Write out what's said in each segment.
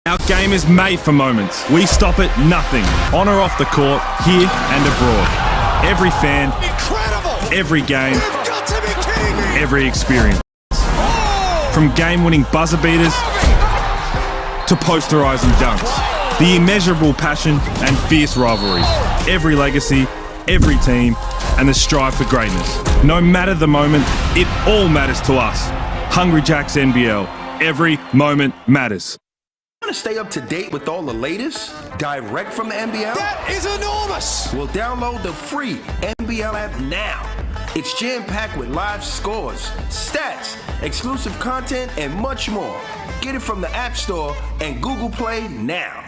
Our game is made for moments. We stop at nothing, on or off the court, here and abroad. Every fan, Incredible! every game, You've got to be kidding me! every experience. Oh! From game-winning buzzer beaters to posterising dunks. The immeasurable passion and fierce rivalries. Every legacy, every team, and the strive for greatness. No matter the moment, it all matters to us. Hungry Jacks NBL. Every moment matters. Want to stay up to date with all the latest direct from the NBL? That is enormous! Well, download the free NBL app now. It's jam-packed with live scores, stats, exclusive content, and much more. Get it from the App Store and Google Play now.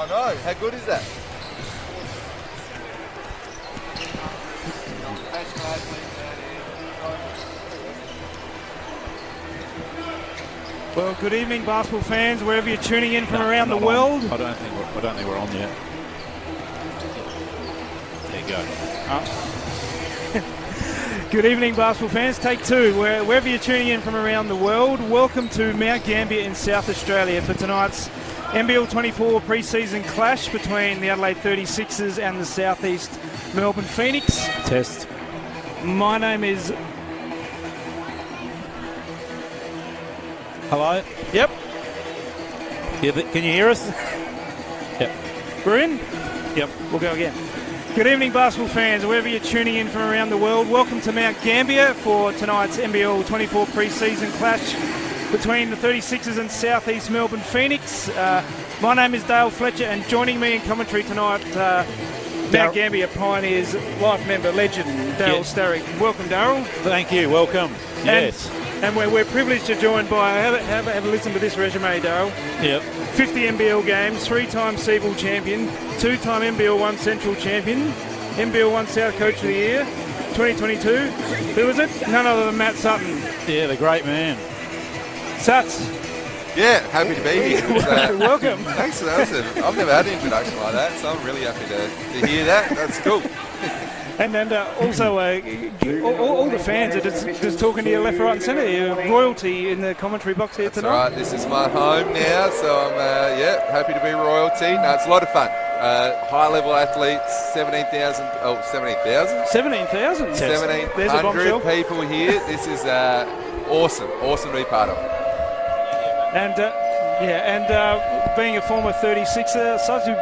I know. How good is that? Well, good evening, basketball fans, wherever you're tuning in from around the world. I don't think we're on yet. There you go. Good evening, basketball fans. Take two. Wherever you're tuning in from around the world, welcome to Mount Gambier in South Australia for tonight's NBL 24 pre-season clash between the Adelaide 36ers and the Southeast Melbourne Phoenix. Test. My name is... Hello? Yep, Can you hear us? Yep. we're in. Yep. We'll go again. Good evening, basketball fans, wherever you're tuning in from around the world. Welcome to Mount Gambier for tonight's NBL 24 pre-season clash between the 36ers and Southeast Melbourne Phoenix. My name is Dale Fletcher, and joining me in commentary tonight, Mount Gambier Pioneers life member, legend, Darryl Starrick. Welcome, Darryl. Thank you. Welcome. Yes. And we're privileged to join by, have a listen to this resume, Darryl. Yep. 50 NBL games, 3-time Seagull champion, 2-time NBL 1 Central champion, NBL 1 South Coach of the Year, 2022. Who was it? None other than Matt Sutton. Yeah, the great man. Suts, Yeah, happy to be here. welcome. Thanks for that. I've never had an introduction like that, so I'm really happy to hear that. That's cool. And also, all the fans are just talking to you left, right and centre. You're royalty in the commentary box here That's tonight. right. This is my home now, so I'm happy to be royalty. No, it's a lot of fun. High-level athletes, 17,000. 17,000? There's a bombshell. 1,700 people here. This is awesome to be part of. And being a former 36er, such who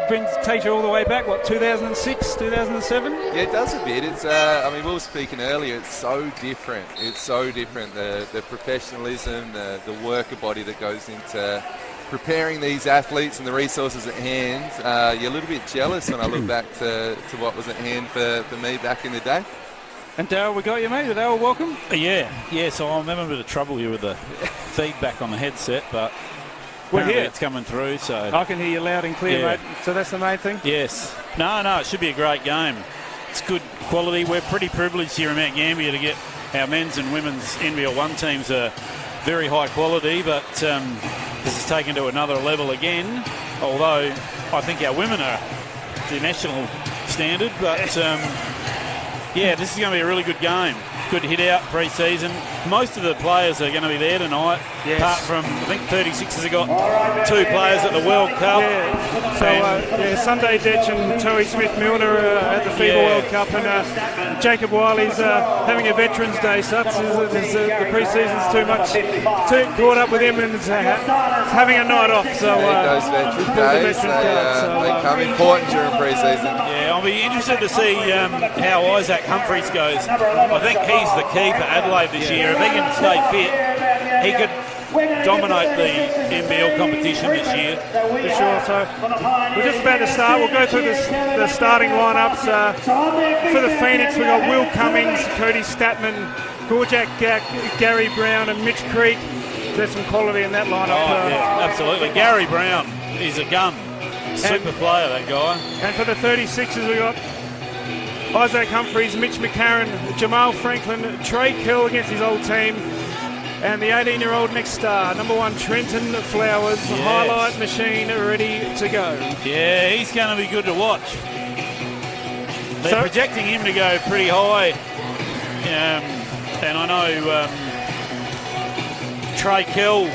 takes you all the way back, 2006, 2007? Yeah, it does a bit. It's we were speaking earlier, it's so different. The professionalism, the worker body that goes into preparing these athletes and the resources at hand. You're a little bit jealous when I look back to what was at hand for me back in the day. And Darryl, we got you, mate. Darryl, welcome. Yeah. So I'm having a bit of trouble here with the feedback on the headset, but We're here. it's coming through. So I can hear you loud and clear, Yeah. mate. So that's the main thing. yes. No, it should be a great game. It's good quality. We're pretty privileged here in Mount Gambier to get our men's and women's NBL 1 teams are very high quality, but this is taken to another level again. Although I think our women are the national standard, but this is going to be a really good game. Good hit out pre-season. Most of the players are going to be there tonight. Yes. Apart from, I think 36ers have got 2 players at the World Cup. Yeah. So Sunday Ditch and Toey Smith-Milner at the FIBA World Cup, and Jacob Wiley's having a Veterans Day. So the pre-season's too caught up with him and is having a night off. So Those Veterans Days, they come important during pre-season. Yeah, I'll be interested to see how Isaac Humphries goes. I think he's the key for Adelaide this year. If he can stay fit, he could dominate the NBL competition this year. For sure. So we're just about to start. We'll go through the starting lineups. For the Phoenix, we've got Will Cummings, Cody Statman, Gorjak Gary Brown and Mitch Creek. There's some quality in that lineup. Yeah, absolutely. Gary Brown is a gun. Super player, that guy. And for the 36ers, we've got Isaac Humphries, Mitch McCarron, Jamal Franklin, Trey Kell against his old team, and the 18-year-old next star, number 1 Trenton Flowers, highlight machine ready to go. Yeah, he's going to be good to watch. They're projecting him to go pretty high, and I know Trey Kell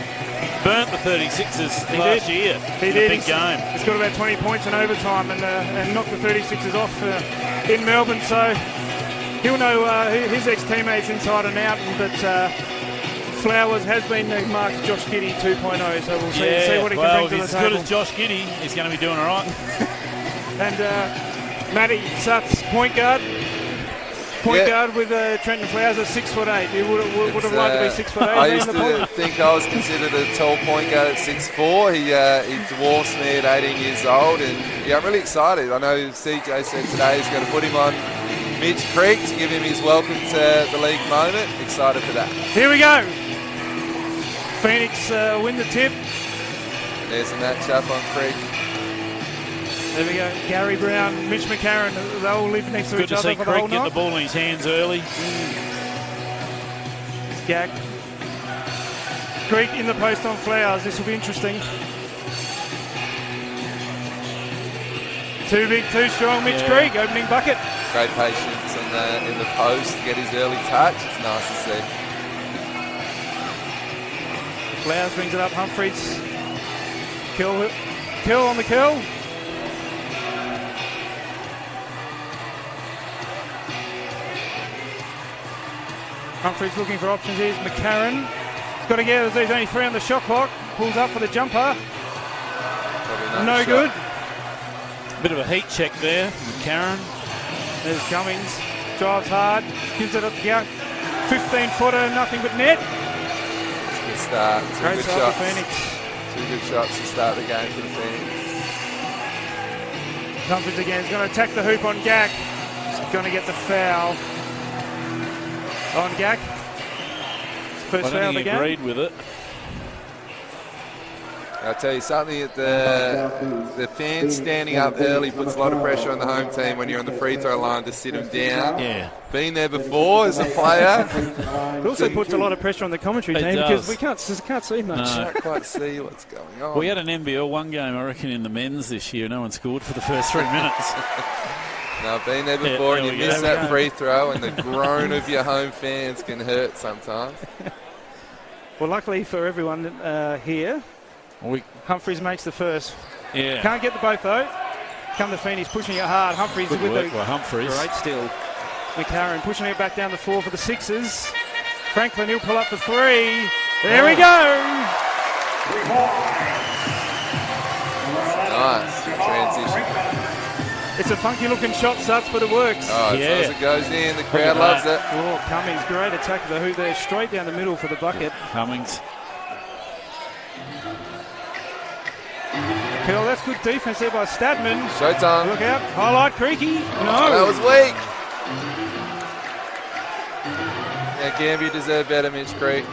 burnt the 36ers last year. He in did. A big game. He's got about 20 points in overtime and knocked the 36ers off in Melbourne. So he'll know his ex-teammates inside and out. But Flowers has been marked Josh Giddey 2.0. So we'll see what he can bring to the table. Well, if he's as good as Josh Giddey, he's going to be doing all right. And Matty Sutts, point guard. Point guard with Trenton Flowers at 6'8". You would have liked to be 6'8". I used to think I was considered a tall point guard at 6'4". He dwarfs me at 18 years old, and I'm really excited. I know CJ said today he's going to put him on Mitch Creek to give him his welcome to the league moment. Excited for that. Here we go. Phoenix win the tip. There's a matchup on Creek. There we go. Gary Brown, Mitch McCarron, they all live next to Good each to other see for the whole Creek get night. the ball in his hands early. Gag. Creek in the post on Flowers. This will be interesting. Too big, too strong. Mitch Creek, opening bucket. Great patience in the post to get his early touch. It's nice to see. Flowers brings it up. Humphreys. Kill on the kill. Humphreys looking for options. Here's McCarron. He's got to get. There's only 3 on the shot clock. Pulls up for the jumper. Probably No shot. good. Bit of a heat check there from Karen. There's Cummings. Drives hard. Gives it up the gap. 15-footer, nothing but net. Good start. Great Two good start shots. for Phoenix. 2 good shots to start the game for the Phoenix. Humphreys again. He's going to attack the hoop on Gak. He's going to get the foul on Gak. First I foul don't of the think he game. agreed with it. I'll tell you something, the fans standing up early puts a lot of pressure on the home team when you're on the free throw line to sit them down. Yeah. Been there before as a player. It also puts a lot of pressure on the commentary It team does. because we can't see much. No. Can't quite see what's going on. We had an NBL 1 game, I reckon, in the men's this year. No one scored for the first 3 minutes. No, I've been there before, and there you we miss go. that free throw, and the groan of your home fans can hurt sometimes. Well, luckily for everyone here, Humphreys makes the first. Yeah. Can't get the both though. Come to Phoenix, pushing it hard. Humphreys Good with work the by Humphreys. great steal. McCarron pushing it back down the floor for the Sixers. Franklin, he'll pull up for 3. There we go. Nice transition. It's a funky looking shot, Suts, but it works. Oh, as long as it goes in, the crowd loves it. Oh, Cummings, great attack of the hoop there, straight down the middle for the bucket. Cummings. Kill, that's good defense there by Stadman. Showtime. Look out, highlight Creaky. No. That was weak. Yeah, Gambia deserved better, Mitch Creek.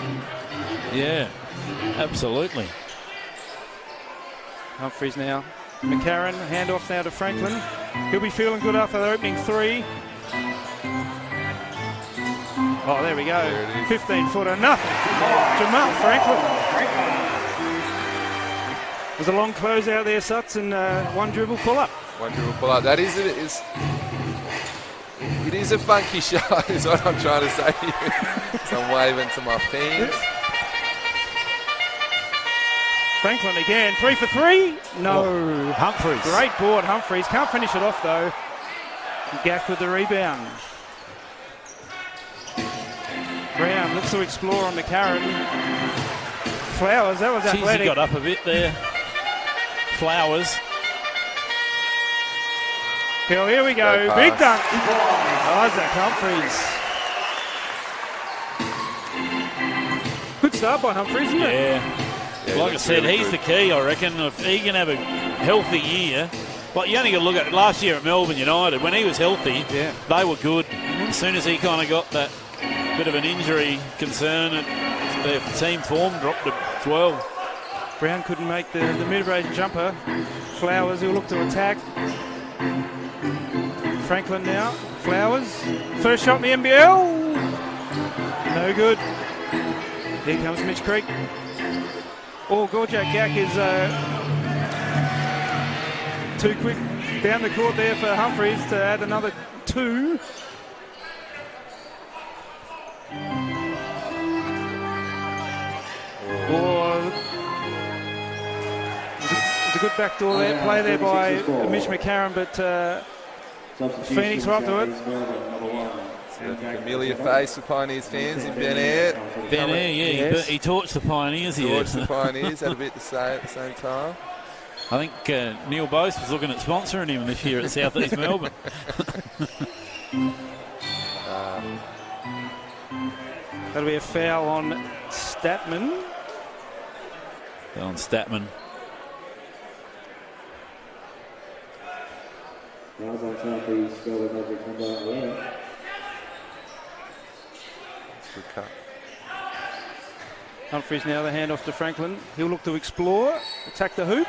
Yeah, absolutely. Humphreys now. McCarron, handoff now to Franklin. He'll be feeling good after the opening 3. Oh, there we go. There it is. 15-footer, nothing. Jamal Franklin. There's a long close out there, Suts, and 1 dribble pull-up. 1 dribble pull up. That is it. It is a funky shot, is what I'm trying to say to you. So I'm waving to my fans. Franklin again, 3 for 3. No. Humphreys. Great board, Humphreys. Can't finish it off, though. Gak with the rebound. Brown looks to explore on McCarron. Flowers, that was Jeez, athletic. he got up a bit there. Flowers. Hill, here we go. Great Big pass. dunk. Isaac Humphreys. Good start by Humphreys, isn't it? Yeah. Yeah, Like I looks said, really he's good. the key, I reckon. If he can have a healthy year, like you only got to look at last year at Melbourne United. When he was healthy, Yeah. they were good. As soon as he kind of got that bit of an injury concern, their team form dropped to 12. Brown couldn't make the mid-range jumper. Flowers, he'll look to attack. Franklin now. Flowers. First shot in the NBL. No good. Here comes Mitch Creek. Oh, Gorjak Gak is too quick down the court there for Humphreys to add another 2. It's a good backdoor there, play there by Mitch McCarron, but Phoenix were up to it. A familiar face for Pioneers fans in Ben Air. Ben Air, Yes. he torched the Pioneers here. George the Pioneers had a bit to say at the same time. I think Neil Bose was looking at sponsoring him this year at South East Melbourne. That'll be a foul on Statman. On Statman. Good cut. Humphreys now the handoff to Franklin. He'll look to explore, attack the hoop.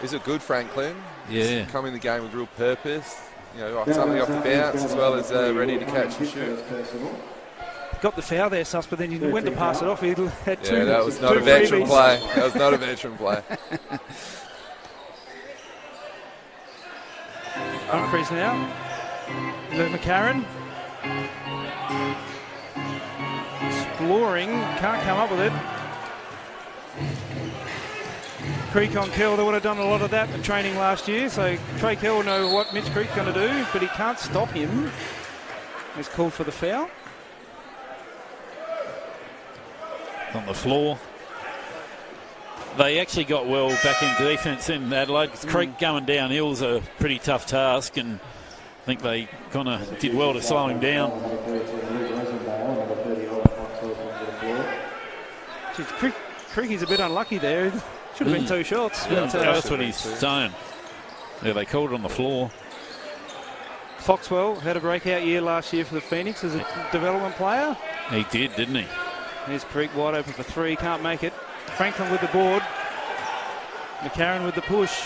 He's a good Franklin. Yeah. He's come in the game with real purpose. You know, something off the bounce as well as ready to catch and shoot. Got the foul there, Sus, but then you went to pass it off. He had two. Yeah, that was not a veteran play. That was not a veteran play. Humphries now. Luke McCarron. Exploring, can't come up with it. Creek on Kell, they would have done a lot of that in training last year, so Trey Kell will know what Mitch Creek's going to do, but he can't stop him. He's called for the foul. On the floor. They actually got well back in defence in Adelaide. Creek going downhill is a pretty tough task, and I think they kind of did well to slow him down. Creaky's a bit unlucky there. Should have been 2 shots. Yeah, But, that's what he's saying. Yeah, they called it on the floor. Foxwell had a breakout year last year for the Phoenix as a development player. He did, didn't he? There's Creek wide open for 3, can't make it. Franklin with the board. McCarron with the push.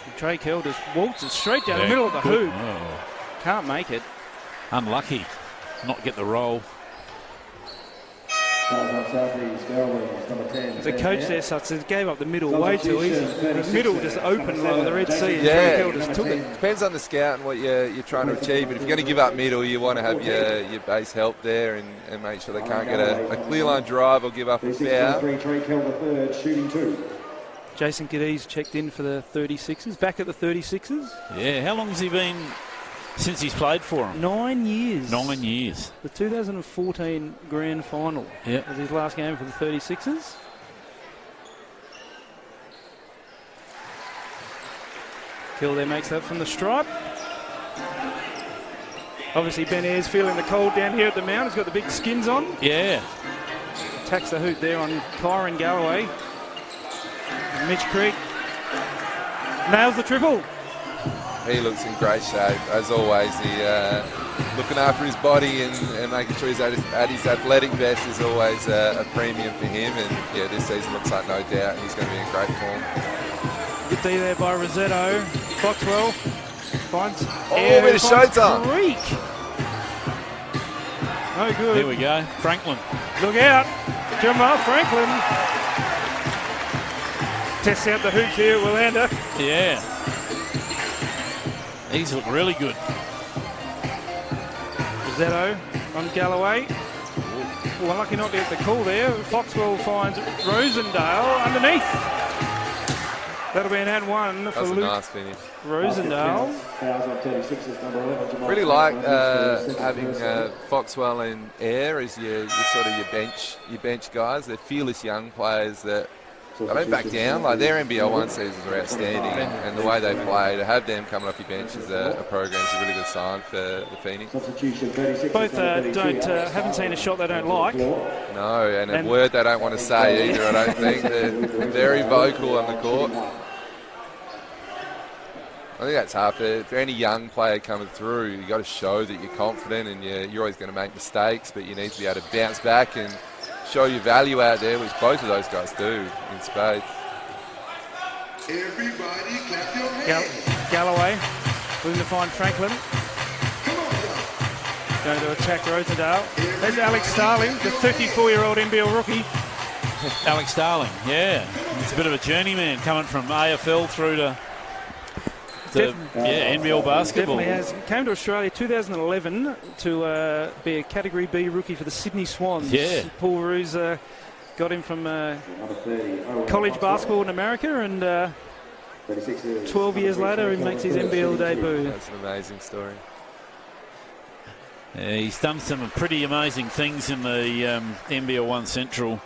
And Trey Kell just waltzes straight down the middle of the hoop. Oh. Can't make it. Unlucky. Not get the roll. The coach there says gave up the middle way too easy. The middle just opened like the Red Sea. And Yeah, Trey Kell just took it. depends on the scout and what you're trying to achieve. But if you're going to give up middle, you want to have your base help there and make sure they can't get a clear line drive or give up a foul. Jason Cadiz checked in for the 36ers. Back at the 36ers. Yeah, how long has he been since he's played for him? 9 years. 9 years. The 2014 Grand Final was his last game for the 36ers. Kell there makes that from the stripe. Obviously Ben Ayres feeling the cold down here at the mound. He's got the big skins on. Yeah. Attacks the hoop there on Kyron Galloway. And Mitch Creek nails the triple. He looks in great shape, as always. He looking after his body and making sure he's at his athletic best is always a premium for him. And yeah, this season looks like no doubt he's going to be in great form. Good D there by Rossetto. Foxwell finds bit of showtime. Creek. No good. There we go. Franklin. Look out. Jamal Franklin tests out the hoops here at Willander. Yeah. He's looked really good. Rossetto on Galloway. Well, lucky not to get the call there. Foxwell finds Rosendale underneath. That'll be an and one for That's a Luke nice finish. Rosendale. Really like having Foxwell and Ayre as your sort of your bench guys. They're fearless young players that they don't back down. Like their NBL 1 seasons are outstanding, and the way they play, to have them coming off your bench as a program is a really good sign for the Phoenix. Both haven't seen a shot they don't like. No, and a word they don't want to say either. I don't think they're very vocal on the court. I think that's hard for any young player coming through. You've got to show that you're confident, and you're always going to make mistakes, but you need to be able to bounce back and show your value out there, which both of those guys do in spades. Everybody clap your hands. Galloway looking to find Franklin. Going to attack Rosendale. There's Alex Starling, the 34-year-old NBL rookie. Alex Starling, yeah. He's a bit of a journeyman coming from AFL through to NBL basketball. Definitely has. Came to Australia 2011 to be a Category B rookie for the Sydney Swans. Yeah. Paul Roos got him from college basketball in America, and 12 years later he makes his NBL debut. That's an amazing story. Yeah, he's done some pretty amazing things in the NBL 1 Central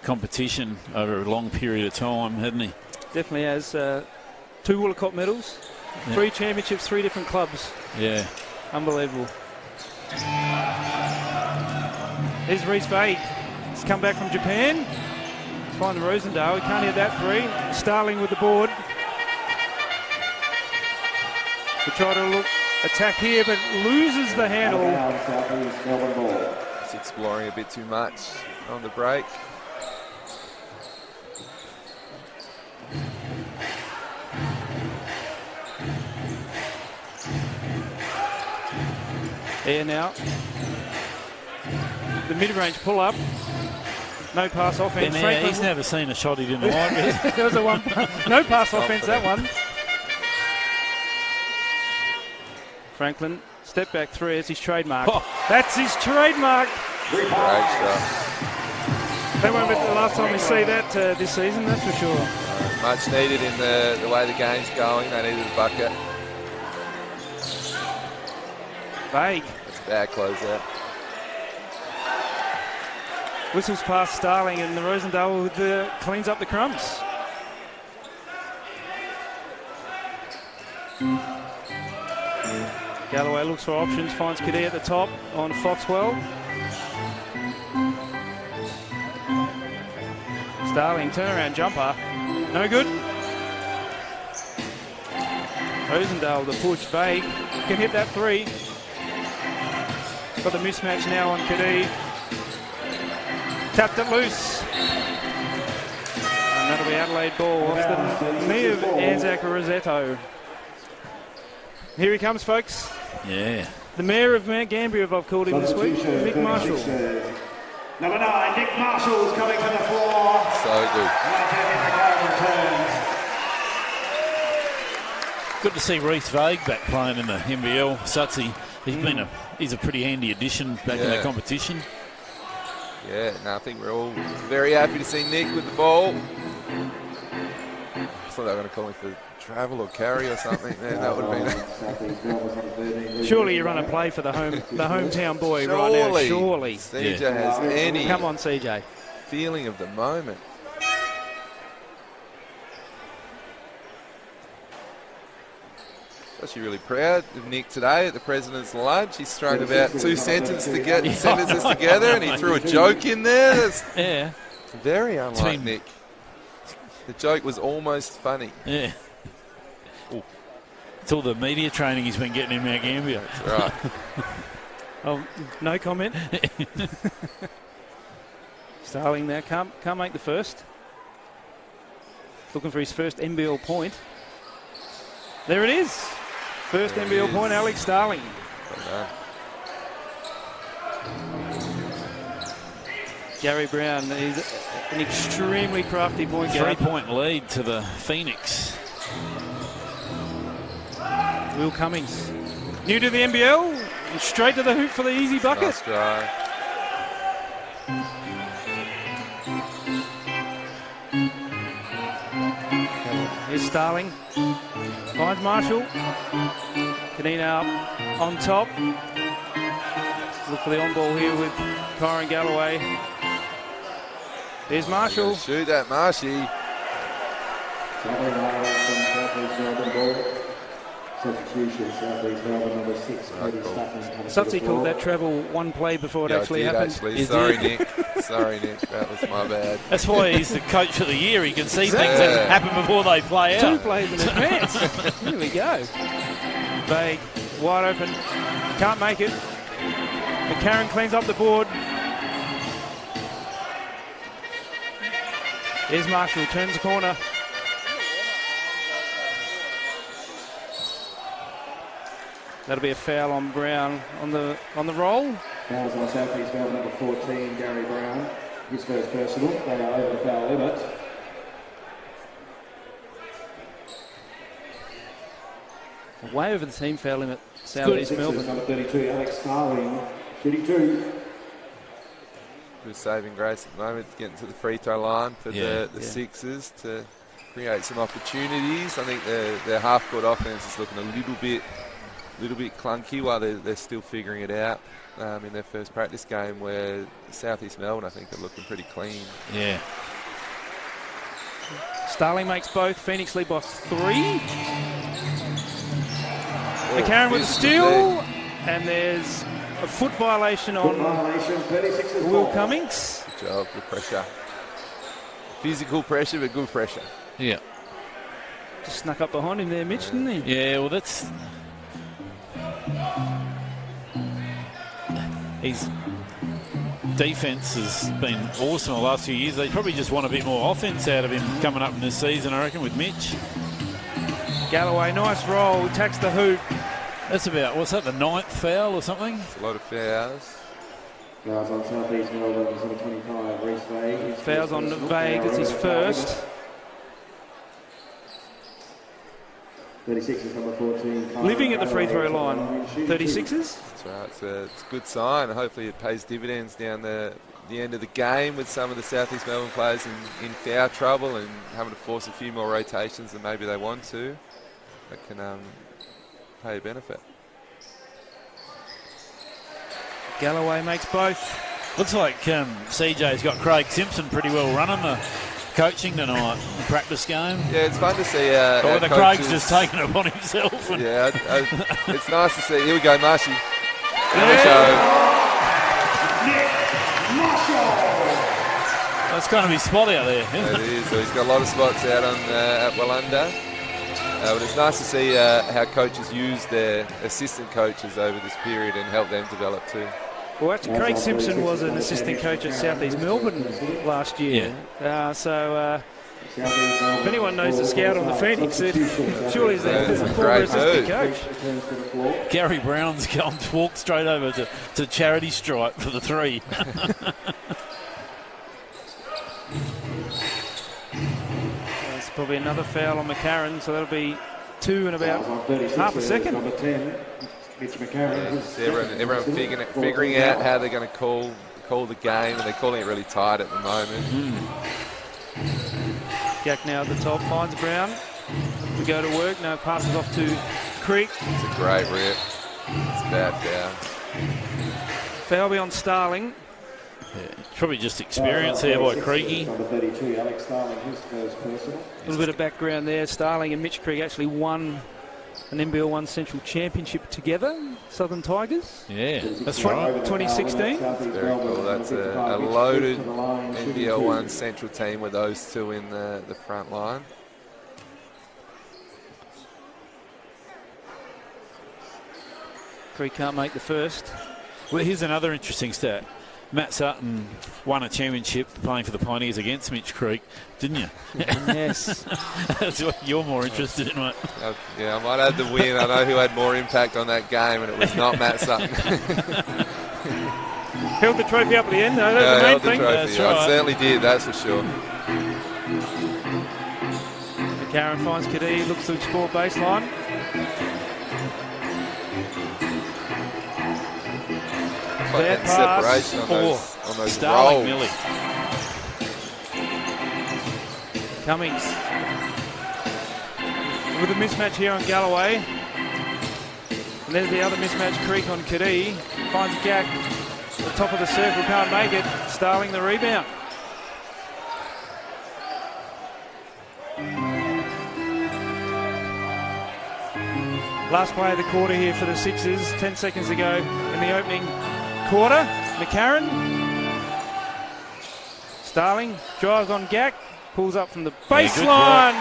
competition over a long period of time, hasn't he? Definitely has. 2 Wollacott medals, 3 championships, 3 different clubs. Yeah. Unbelievable. Here's Reece Vade. He's come back from Japan. He's finding Rosendale. He can't hit that 3. Starling with the board. To try to attack here, but loses the handle. He's exploring a bit too much on the break. Air now. The mid-range pull-up. No pass offense. Yeah, Franklin, he's never seen a shot he didn't like. there was a one. No pass offense, that one. Franklin, step back three. It's his trademark. Oh. That's his trademark. Great shot. That won't be the last time we see that this season, that's for sure. Much needed in the way the game's going. They needed a bucket. Vague. It's a bad closeout. Whistles past Starling, and the Rosendale cleans up the crumbs. Galloway looks for options, finds Kadee at the top on Foxwell. Starling, turnaround jumper. No good. Rosendale, the push, vague. Can hit that three. Got the mismatch now on Kadee. Tapped it loose. And that'll be Adelaide ball off the knee of Anzac Rosetto. Here he comes, folks. Yeah. The Mayor of Mount Gambier, I've called him this week, Nick Marshall. Number 9, Nick Marshall's coming to the floor. So good. Good to see Reece Vague back playing in the NBL. Sutsy, he's a pretty handy addition back in the competition. Yeah, no, I think we're all very happy to see Nick with the ball. I thought they were going to call him for travel or carry or something. Man, that would have been. Surely you run a play for the hometown boy right now. Surely. CJ has any Come on, CJ. feeling of the moment. Actually really proud of Nick today at the President's Lunch. He's thrown about two sentences together and he threw a joke in there. That's very unlike Nick. The joke was almost funny. Yeah. Ooh. It's all the media training he's been getting in Mount Gambier. That's right. Oh, no comment. Starling now can't make the first. Looking for his first NBL point. There it is. First there NBL point, Alex Starling. Gary Brown is an extremely crafty point guard. 3-point lead to the Phoenix. Will Cummings, new to the NBL, and straight to the hoop for the easy bucket. Nice drive. Here's Starling. Finds Marshall. Kadee up on top. Look for the on-ball here with Kyron Galloway. There's Marshall. Shoot that, Marshy. Sutsy called that travel one play before it actually happened. Sorry, Nick. Sorry, Nick. That was my bad. That's why he's the coach of the year. He can see things that happen before they play out. 2 plays in advance. Here we go. Vague, wide open. Can't make it. McCarron cleans up the board. There's Marshall, turns the corner. That'll be a foul on Brown on the roll. Fouls on Southeast Melbourne, number 14, Gary Brown. His first personal. They are over the foul limit. Way over the team foul limit, Southeast Melbourne. Number 32, Alex Starling, 32. Good saving grace at the moment, getting to the free throw line for the Sixers to create some opportunities. I think their half-court offense is looking a little bit clunky while they're still figuring it out in their first practice game, where Southeast Melbourne, I think, are looking pretty clean. Yeah. Starling makes both. Phoenix lead by 3. McCarron with a steal, and there's a foot violation on Will Cummings. Good job, good pressure. Physical pressure, but good pressure. Yeah. Just snuck up behind him there, Mitch, didn't he? Yeah, well, that's... His defence has been awesome the last few years. They probably just want a bit more offence out of him coming up in this season, I reckon, with Mitch. Galloway, nice roll, attacks the hoop. That's about, what's that, the 9th foul or something? It's a lot of fouls. Fouls on South East Melbourne, number 25, Reece Vague. Fouls on Vague, that's his first. 36 is number 14. Living at the free throw line, 36ers. That's right. It's a good sign. Hopefully it pays dividends down the end of the game with some of the South East Melbourne players in foul trouble and having to force a few more rotations than maybe they want to. That can pay a benefit. Galloway makes both. Looks like CJ's got Craig Simpson pretty well running the coaching tonight, the practice game. Yeah, it's fun to see. Or our whether coaches- Craig's just taking it upon himself. And Yeah, it's nice to see. Here we go, Marshy. that's kind of his spot out there, isn't It it? is. So he's got a lot of spots out on at Wallunda. But it's nice to see how coaches use their assistant coaches over this period and help them develop too. Well, actually, Craig Simpson was an assistant coach at South East Melbourne last year. If anyone knows the scout on the Phoenix, surely he's the former great assistant move. coach. Gary Brown's going to walk straight over to charity stripe for the 3. There's probably another foul on McCarron, so that'll be 2 in about half a second. Number 10, Mitch McCarron. So everyone figuring out how they're going to call the game, and they're calling it really tight at the moment. Gack now at the top, finds Brown to go to work. No, passes off to Creek. It's a great rip. It's a bad foul. Foul on Starling. Probably just experience there by Creaky. Number 32, Alex Starling, his first personal. A little bit of background there. Starling and Mitch Creek actually won an NBL1 Central Championship together, Southern Tigers. Yeah, that's right. 2016. Very cool. That's a loaded NBL1 Central team with those two in the front line. Creek can't make the first. Well, here's another interesting stat. Matt Sutton won a championship playing for the Pioneers against Mitch Creek, didn't you? Yes. That's what you're more interested in, mate. Yeah, I might have the win. I know who had more impact on that game, and it was not Matt Sutton. Held the trophy up at the end, though. That's the main thing. That's I right. certainly did, that's for sure. McCarron finds Kadee, looks to explore baseline. That pass. separation on those Starling, rolls. Millie. Cummings with a mismatch here on Galloway. And there's the other mismatch, Creek on Kadee. Finds Gack at the top of the circle, can't make it. Starling the rebound. Last play of the quarter here for the Sixers. 10 seconds to go in the opening quarter. McCarron. Starling drives on Gack. Pulls up from the baseline.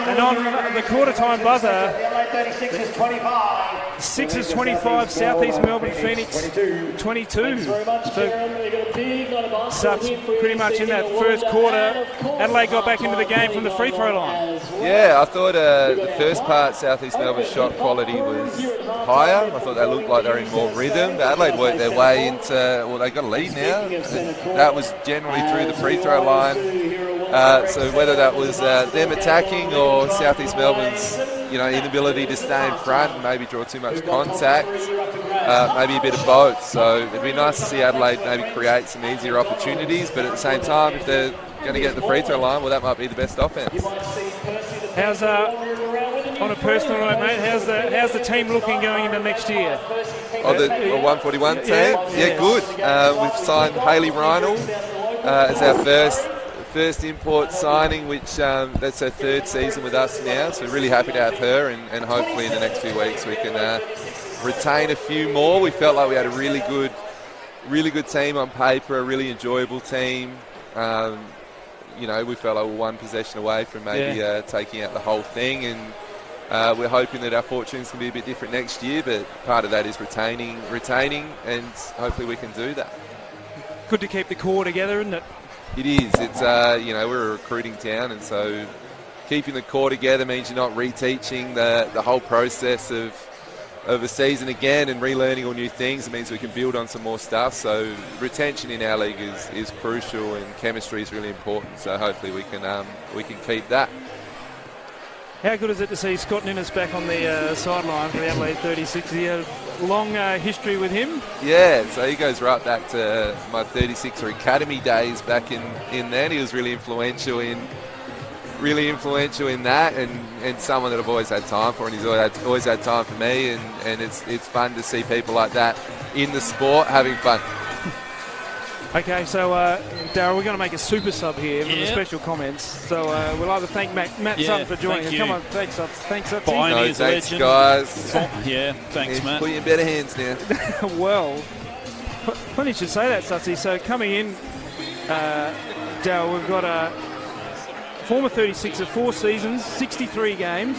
And on the quarter time buzzer, Sixers 25, South East Melbourne Phoenix 22. So such pretty much in that first quarter, Adelaide got back into the game from the free throw line. Yeah, I thought the first part, South East Melbourne's shot quality was higher. I thought they looked like they were in more rhythm. But Adelaide worked their way into, well, they got a lead now. That was generally through the free throw line. So whether that was them attacking or South East Melbourne's inability to stay in front and maybe draw too much contact, maybe a bit of both. So it'd be nice to see Adelaide maybe create some easier opportunities, but at the same time, if they're going to get the free throw line, well, that might be the best offense. How's on a personal note, mate? How's the team looking going into next year? Oh, the 141 team? Yeah, good. We've signed Hayley Reinl as our first import signing, which that's her third season with us now, so we're really happy to have her, and hopefully in the next few weeks we can retain a few more. We felt like we had a really good team on paper, a really enjoyable team. We felt like we were one possession away from maybe taking out the whole thing, and we're hoping that our fortunes can be a bit different next year, but part of that is retaining, and hopefully we can do that. Good to keep the core together, isn't it? It is. It's we're a recruiting town, and so keeping the core together means you're not reteaching the whole process of a season again and relearning all new things. It means we can build on some more stuff. So retention in our league is crucial, and chemistry is really important. So hopefully we can keep that. How good is it to see Scott Ninnis back on the sideline for the Adelaide 36? He had a long history with him. Yeah, so he goes right back to my 36er Academy days back in then. He was really influential in that, and someone that I've always had time for, and he's always had time for me, and it's fun to see people like that in the sport having fun. Okay, so Darryl, we're going to make a super sub here for the special comments. So we'll either thank Matt Sutton for joining us. Come on, thanks Sutton. No, thanks, guys. Yeah, thanks, Matt. Put you in better hands now. Well, funny you should say that, Sutsy. So coming in, Darryl, we've got a former 36er, 4 seasons, 63 games.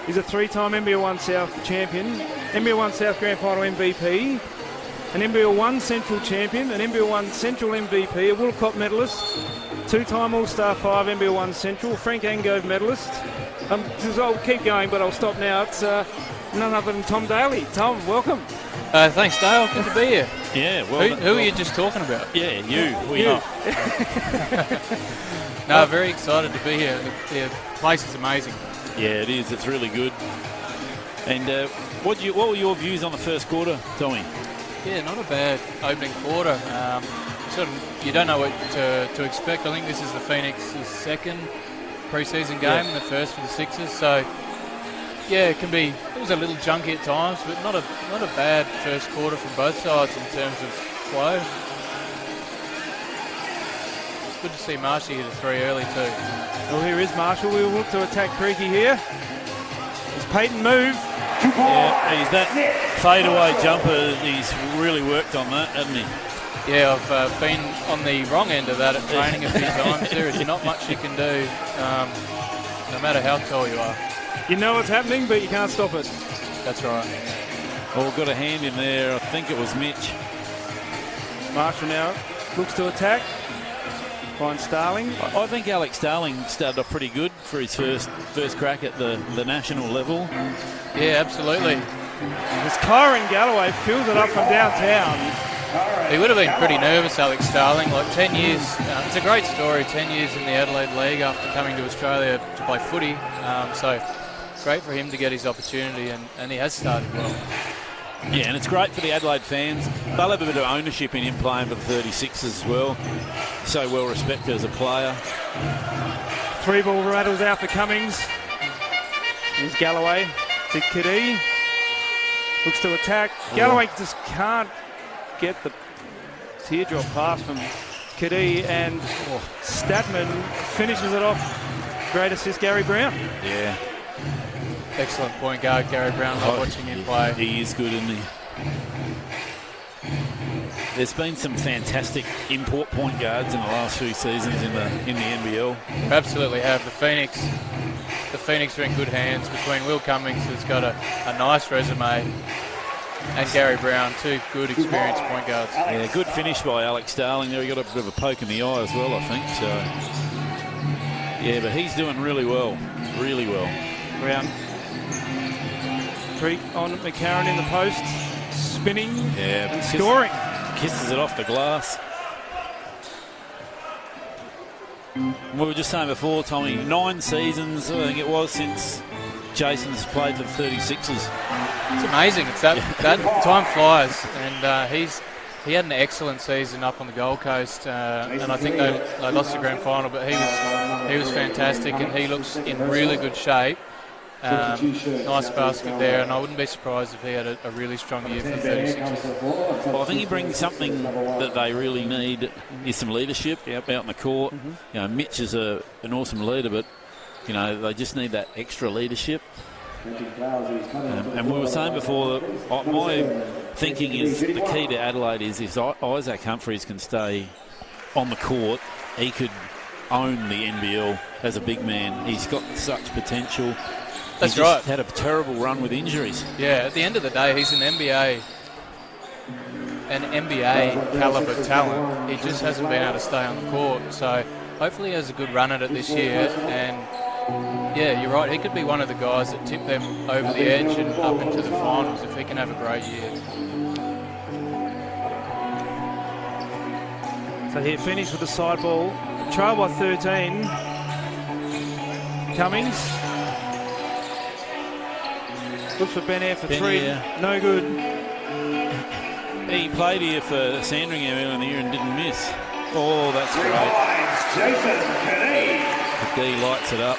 He's a 3-time NBL 1 South champion, NBL 1 South Grand Final MVP, an NBL 1 Central champion, an NBL 1 Central MVP, a World Cup medalist, 2-time All-Star 5 NBL 1 Central, Frank Angove medalist. I'll keep going, but I'll stop now. It's none other than Tom Daly. Tom, welcome. Thanks, Dale. Good to be here. Yeah, well. Who are you just talking about? Yeah, you. You. No, very excited to be here. The place is amazing. Yeah, it is. It's really good. And what were your views on the first quarter, Tommy? Yeah, not a bad opening quarter. You don't know what to expect. I think this is the Phoenix's second pre-season game, and the first for the Sixers. So, yeah, it was a little junky at times, but not a bad first quarter from both sides in terms of flow. It's good to see Marshy hit a 3 early too. Well, here is Marshall. We'll look to attack Creaky here. Does Peyton move? Yeah, he's that fadeaway jumper. He's really worked on that, hasn't he? Yeah, I've been on the wrong end of that at training a few times. There is not much you can do, no matter how tall you are. You know what's happening, but you can't stop it. That's right. Oh, we've got a hand in there. I think it was Mitch. Marshall now looks to attack. Finds Starling. I think Alex Starling started off pretty good for his first crack at the national level. Yeah, absolutely. As Kyron Galloway fills it up from downtown. He would have been pretty nervous, Alex Starling. Like 10 years, it's a great story. 10 years in the Adelaide League after coming to Australia to play footy. So great for him to get his opportunity, and he has started well. Yeah, and it's great for the Adelaide fans. They'll have a bit of ownership in him playing for the 36ers as well. So well respected as a player. 3-ball rattles out for Cummings. Here's Galloway to Kadee. Looks to attack. Galloway just can't get the teardrop pass from Kadee, and Statman finishes it off. Great assist, Gary Brown. Yeah. Excellent point guard, Gary Brown. Love watching him play. He is good, isn't he? There's been some fantastic import point guards in the last few seasons in the NBL. Absolutely have. The Phoenix are in good hands between Will Cummings, who's got a nice resume, and Gary Brown, 2 good experienced point guards. Yeah, good finish by Alex Starling there. He got a bit of a poke in the eye as well, I think. So, yeah, but he's doing really well. Really well. Brown. Creek on McCarron in the post. Spinning and scoring. Kisses it off the glass. We were just saying before, Tommy, 9 seasons, I think it was, since Jason's played for the 36ers. It's amazing. It's that time flies, and he had an excellent season up on the Gold Coast, and I think they lost the grand final, but he was fantastic, and he looks in really good shape. Nice basket there, and I wouldn't be surprised if he had a really strong year for the 36ers. Well, I think he brings something that they really need, is some leadership out in the court. You know, Mitch is an awesome leader, but you know, they just need that extra leadership. And we were saying before that my thinking is the key to Adelaide is if Isaac Humphries can stay on the court, he could own the NBL as a big man. He's got such potential. That's he right. Had a terrible run with injuries. Yeah, at the end of the day, he's an NBA caliber talent. He just hasn't been able to stay on the court. So hopefully he has a good run at it this year, and Yeah, you're right. He could be one of the guys that tip them over the edge and up into the finals if he can have a great year. So here, Phoenix with the side ball. Trail by 13. Cummings. Looks for Ben Air for Ben 3. Air. No good. He played here for Sandringham earlier in the year and didn't miss. Oh, that's great. D lights it up.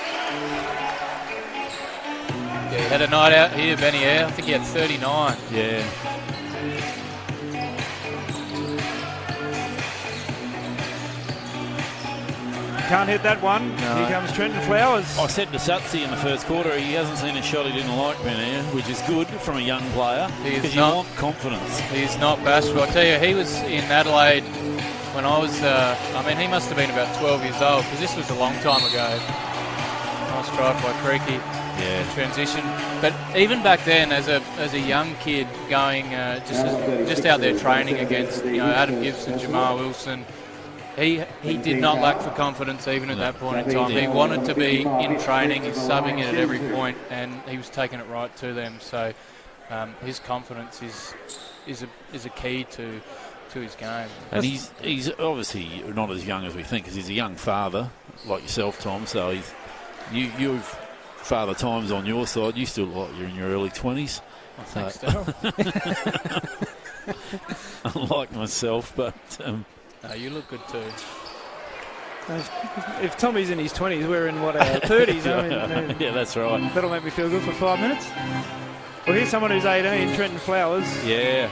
Yeah, he had a night out here, Benny Air. I think he had 39. Yeah. Can't hit that one. No. Here comes Trenton Flowers. I said to Satsi in the first quarter, he hasn't seen a shot he didn't like, Ben Air, which is good from a young player. Because you want confidence. He's not bashful. I tell you, he was in Adelaide when I was, he must have been about 12 years old, because this was a long time ago. Nice drive by Creaky. Yeah. Transition. But even back then, as a young kid going just out there training against Adam Gibson, Jamal Wilson, he did not lack for confidence even at that point in time. He wanted to be in training. He's subbing it at every point, and he was taking it right to them. So his confidence is a key to his game. And he's obviously not as young as we think, because he's a young father like yourself, Tom. So you've father times on your side. You still look like you're in your early 20s. Thanks, Daryl. Unlike myself, but. No, you look good too. If Tommy's in his 20s, we're in our 30s. Yeah, that's right. That'll make me feel good for 5 minutes. Well, here's someone who's 18, Trenton Flowers. Yeah,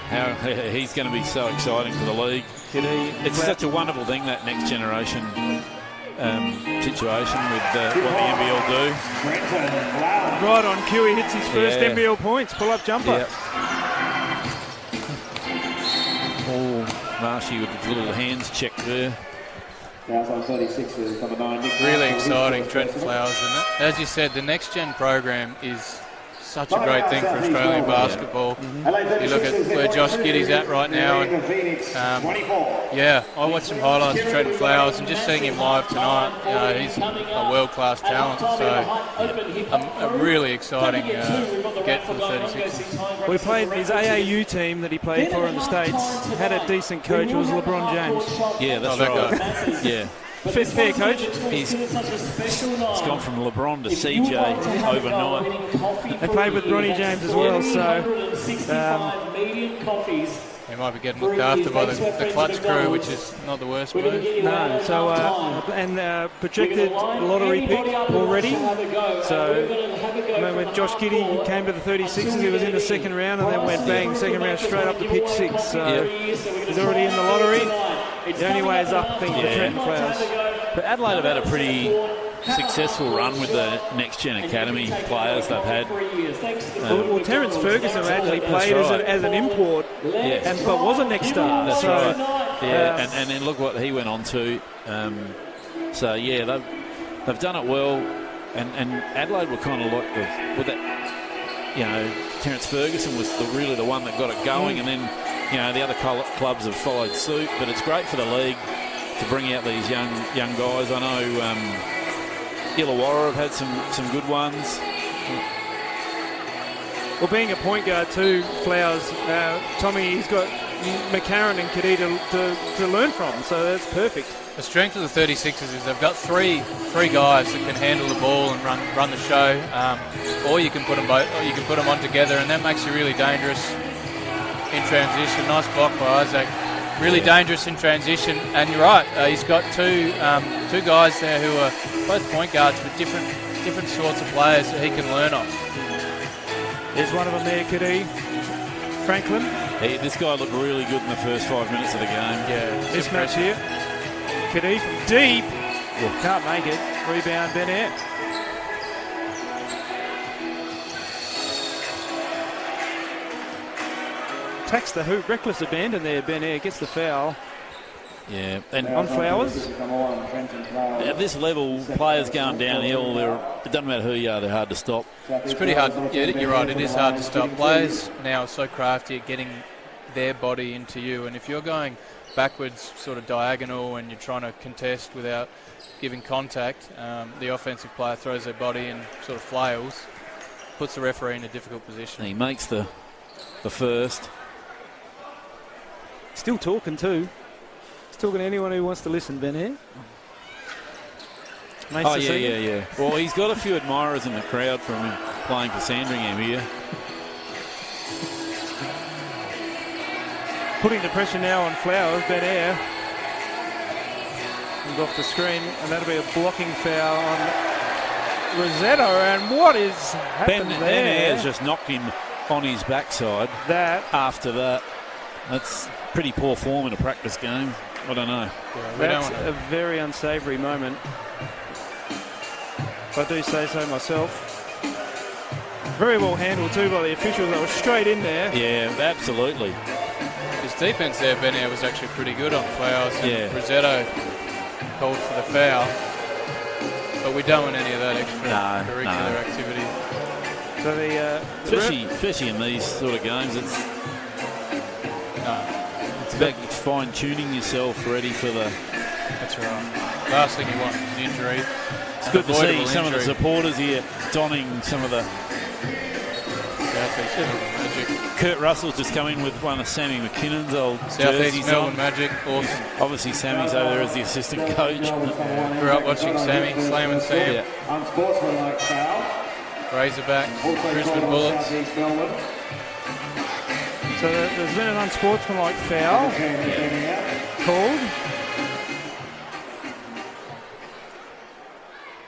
he's going to be so exciting for the league. It's such a wonderful thing, that next generation situation with what the NBL do. Right on cue, he hits his first NBL points. Pull-up jumper. Yep. Marshy with his little hands check there. Really exciting, Trenton Flowers, isn't it? As you said, the Next Gen program is such a great thing for Australian basketball. You look at where Josh Giddey's at right now, and I watched some highlights of Trenton Flowers, and just seeing him live tonight, he's a world-class talent. So a really exciting get for the 36ers. We played his AAU team that he played for in the States. Had a decent coach. It was LeBron James. Yeah, that's right. Yeah. Fair coach. He's gone from LeBron to CJ overnight. They played with Bronny James as well, so he might be getting looked after by the clutch crew, which is not the worst move. No, so projected lottery pick already. So when Josh Giddey came to the 36ers, he was in the second round and then went bang, second round straight up to pick 6. So he's already in the lottery. The only way is up, I think, for Trenton Flowers. But Adelaide have had a pretty successful run with the Next Gen Academy players they've had. Well, Terence Ferguson actually played as an import, but was a next star. That's right. Yeah, and then look what he went on to. They've done it well, and Adelaide were kind of like with that. Terence Ferguson was really the one that got it going, and then the other clubs have followed suit. But it's great for the league to bring out these young guys. I know Illawarra have had some good ones. Well, being a point guard too, Flowers, Tommy, he's got McCarron and Kadee to learn from, so that's perfect. The strength of the 36ers is they've got three guys that can handle the ball and run the show, or you can put them both, or you can put them on together, and that makes you really dangerous in transition. Nice block by Isaac. Really dangerous in transition, and you're right. He's got two guys there who are both point guards, but different sorts of players that he can learn off. There's one of them there, Kadee. Franklin. Hey, this guy looked really good in the first 5 minutes of the game. Yeah, this match here. Kadee from deep. Can't make it. Rebound, Ben Air. Attacks the hoop. Reckless abandon there. Ben Air gets the foul. Yeah, and on Flowers. At this level, players going downhill, it doesn't matter who you are, they're hard to stop. It's pretty hard. Yeah, you're right. It is hard to stop. Players now are so crafty at getting their body into you, and if you're going backwards, sort of diagonal, and you're trying to contest without giving contact, the offensive player throws their body and sort of flails, puts the referee in a difficult position. And he makes the first. Still talking too. He's talking to anyone who wants to listen, Ben here. Oh, yeah. Well, he's got a few admirers in the crowd from him playing for Sandringham here. Putting the pressure now on Flowers, Ben Air. He's off the screen, and that'll be a blocking foul on Rossetto. And what is happened there? Ben Ayres just knocked him on his backside. After that, that's pretty poor form in a practice game. I don't know. Yeah, that's a very unsavoury moment, if I do say so myself. Very well handled too by the officials. They were straight in there. Yeah, absolutely. His defence there, Ben Air, was actually pretty good on Flowers. And Rossetto called for the foul. But we don't want any of that extracurricular activity. So especially in these sort of games, it's about fine-tuning yourself ready for the... That's right. Last thing you want is an injury. It's good to see some of the supporters here donning some of the... Southeast Melbourne Magic. Kurt Russell's just come in with one of Sammy McKinnon's old Southeast jerseys Melbourne on. Magic, awesome. Obviously Sammy's over there as the assistant coach. Grew up watching Sammy, Slam and Sam. Yeah. Unsportsmanlike foul. Razorbacks, Brisbane Bullets. So there's been an unsportsmanlike foul called.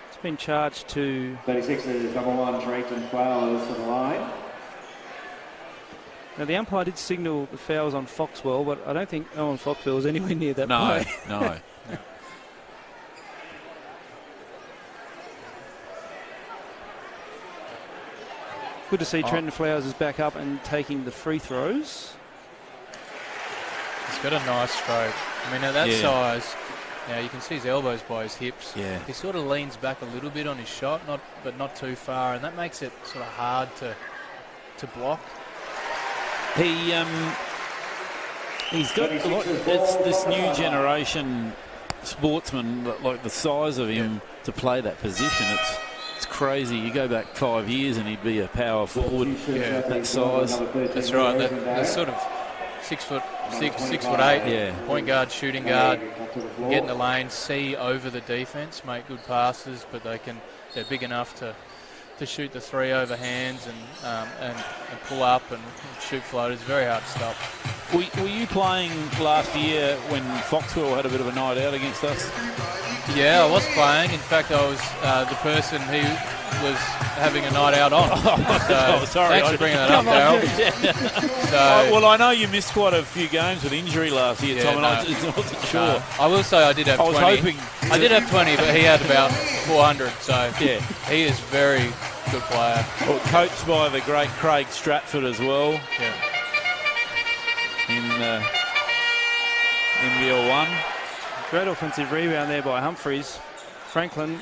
It's been charged to 36ers number 1 Drayton Flowers to the line. Now the umpire did signal the fouls on Foxwell, but I don't think Owen Foxwell was anywhere near that play. No. Good to see Trenton Flowers is back up and taking the free throws. He's got a nice stroke. I mean, at that size, you can see his elbows by his hips. Yeah. He sort of leans back a little bit on his shot, but not too far, and that makes it sort of hard to block. He's got it's this new generation sportsman, like the size of him to play that position. It's crazy. You go back 5 years and he'd be a power forward that size. That's right. That's sort of 6'6", 6'8", point guard, shooting guard, get in the lane, see over the defence, make good passes, but they're big enough to shoot the three over hands and pull up and shoot floaters. Very hard to stop. Were you playing last year when Foxwell had a bit of a night out against us? Yeah, I was playing. In fact, I was the person who was having a night out on. So sorry. Thanks for bringing that up, Daryl. Well, I know you missed quite a few games with injury last year, Tom, and I wasn't sure. I will say I did have 20. I was hoping. I did have 20, but he had about 400. So he is very good player. Well, coached by the great Craig Stratford as well. Yeah. In NBL 1. Great offensive rebound there by Humphreys. Franklin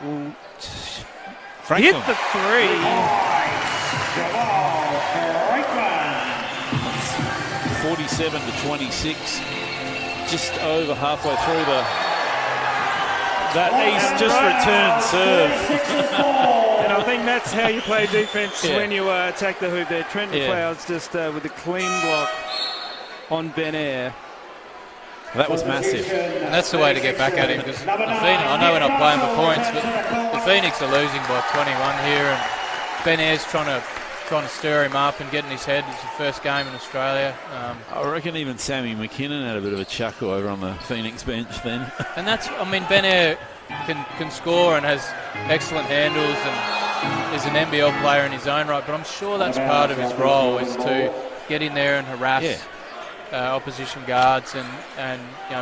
will hit the three. 47-26. Just over halfway through he's just returned serve. And I think that's how you play defence when you attack the hoop there. Trenton Flowers just with a clean block on Ben Air. That was massive. And that's the way to get back at him, because I know we're not playing for points, but the Phoenix are losing by 21 here, and Ben Air's trying to stir him up and get in his head. It's the first game in Australia. I reckon even Sammy McKinnon had a bit of a chuckle over on the Phoenix bench then. And Ben Air can score and has excellent handles and is an NBL player in his own right, but I'm sure that's part of his role, is to get in there and harass opposition guards and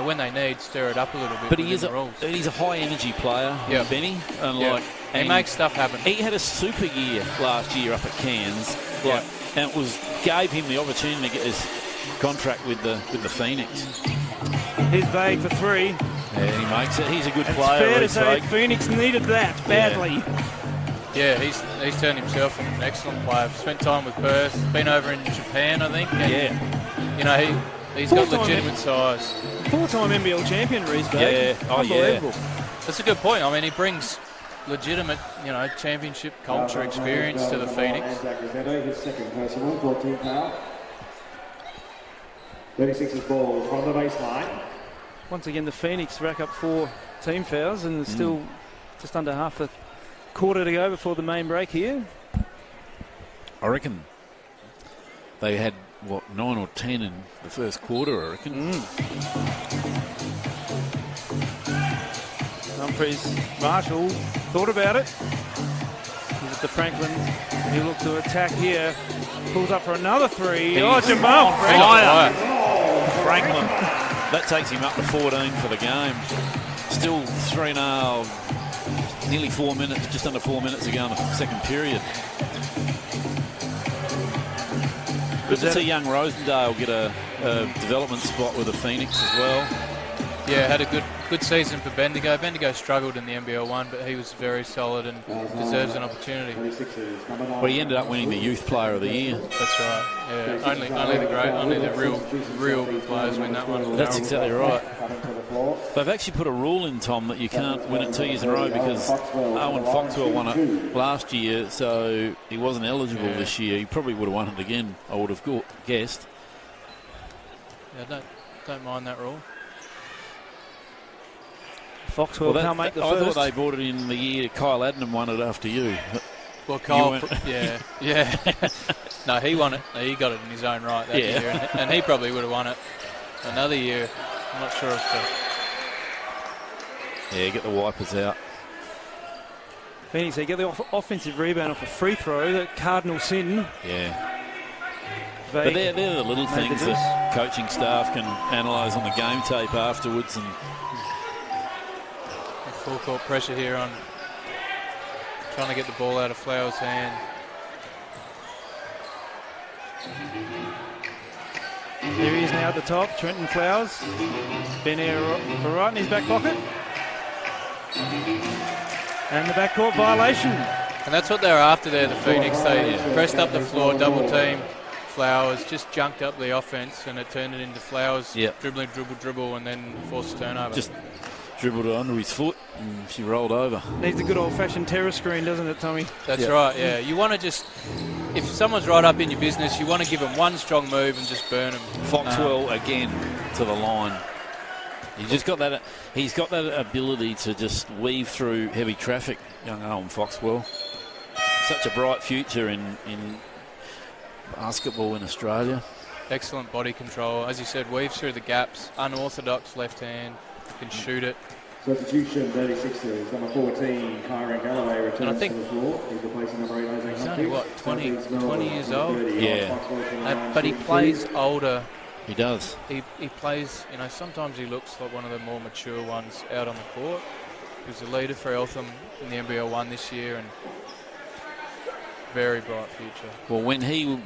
when they need, stir it up a little bit. But he's a high energy player, Benny, and he makes stuff happen. He had a super year last year up at Cairns, and it gave him the opportunity to get his contract with the Phoenix. He's vague for three. Yeah, he makes it. He's a good it's player. Fair to say Phoenix needed that badly. Yeah, he's turned himself into an excellent player. Spent time with Perth, been over in Japan, I think. And, He's got Four-time legitimate size. Four-time NBL champion, Reece Bagg. Yeah. Oh, yeah. Unbelievable. That's a good point. I mean, he brings legitimate, championship culture experience to the Phoenix. Zach Rosetto, his second personal, 14 foul. 36ers ball from the baseline. Once again, the Phoenix rack up 4 team fouls, and there's still just under half the quarter to go before the main break here. I reckon they had, 9 or 10 in the first quarter, I reckon. Humphries, Marshall thought about it. He's at the Franklin. He looked to attack here. Pulls up for another 3. Oh, Jamal Fire. Franklin. That takes him up to 14 for the game. Still 3.5, nearly 4 minutes, just under 4 minutes to go in the second period. Good to see young Rosendale get a development spot with the Phoenix as well. Yeah, had a good season for Bendigo. Bendigo struggled in the NBL 1, but he was very solid and deserves an opportunity. Well, he ended up winning the Youth Player of the Year. That's right. Yeah, only the real players win that one. That's exactly right. They've actually put a rule in, Tom, that you can't win it 2 years in a row because Owen Foxwell won it last year, so he wasn't eligible this year. He probably would have won it again, I would have guessed. Yeah, don't mind that rule. Foxwell can't make the first. I thought they brought it in the year Kyle Adnam won it after you. Well, Kyle, yeah. No, he won it. He got it in his own right that year, and he probably would have won it another year. I'm not sure if Yeah, get the wipers out. Phoenix, they get the offensive rebound off a free throw. That cardinal sin. Yeah. But they're the little things that coaching staff can analyse on the game tape afterwards. And full court pressure here on trying to get the ball out of Flowers' hand. Here he is now at the top, Trenton Flowers. Ben Air right in his back pocket. And the backcourt violation. And that's what they were after there, the Phoenix. They pressed up the floor, double team Flowers, just junked up the offense, and it turned it into Flowers dribbling, dribble, and then forced a turnover. Just dribbled it under his foot and she rolled over. Needs a good old-fashioned terror screen, doesn't it, Tommy? That's right, yeah. You want to just, if someone's right up in your business, you want to give them one strong move and just burn them. Foxwell again to the line. He's got that ability to just weave through heavy traffic, young Owen Foxwell. Such a bright future in basketball in Australia. Excellent body control. As you said, weaves through the gaps, unorthodox left hand, can shoot it. Substitution, 36ers, number 14, Kyron Galloway returns to the floor. He's replacing number 8, Jose He's only, 20 years old? Yeah. But he plays older. He does. He plays, sometimes he looks like one of the more mature ones out on the court. He was a leader for Eltham in the NBL 1 this year, and very bright future. Well, when he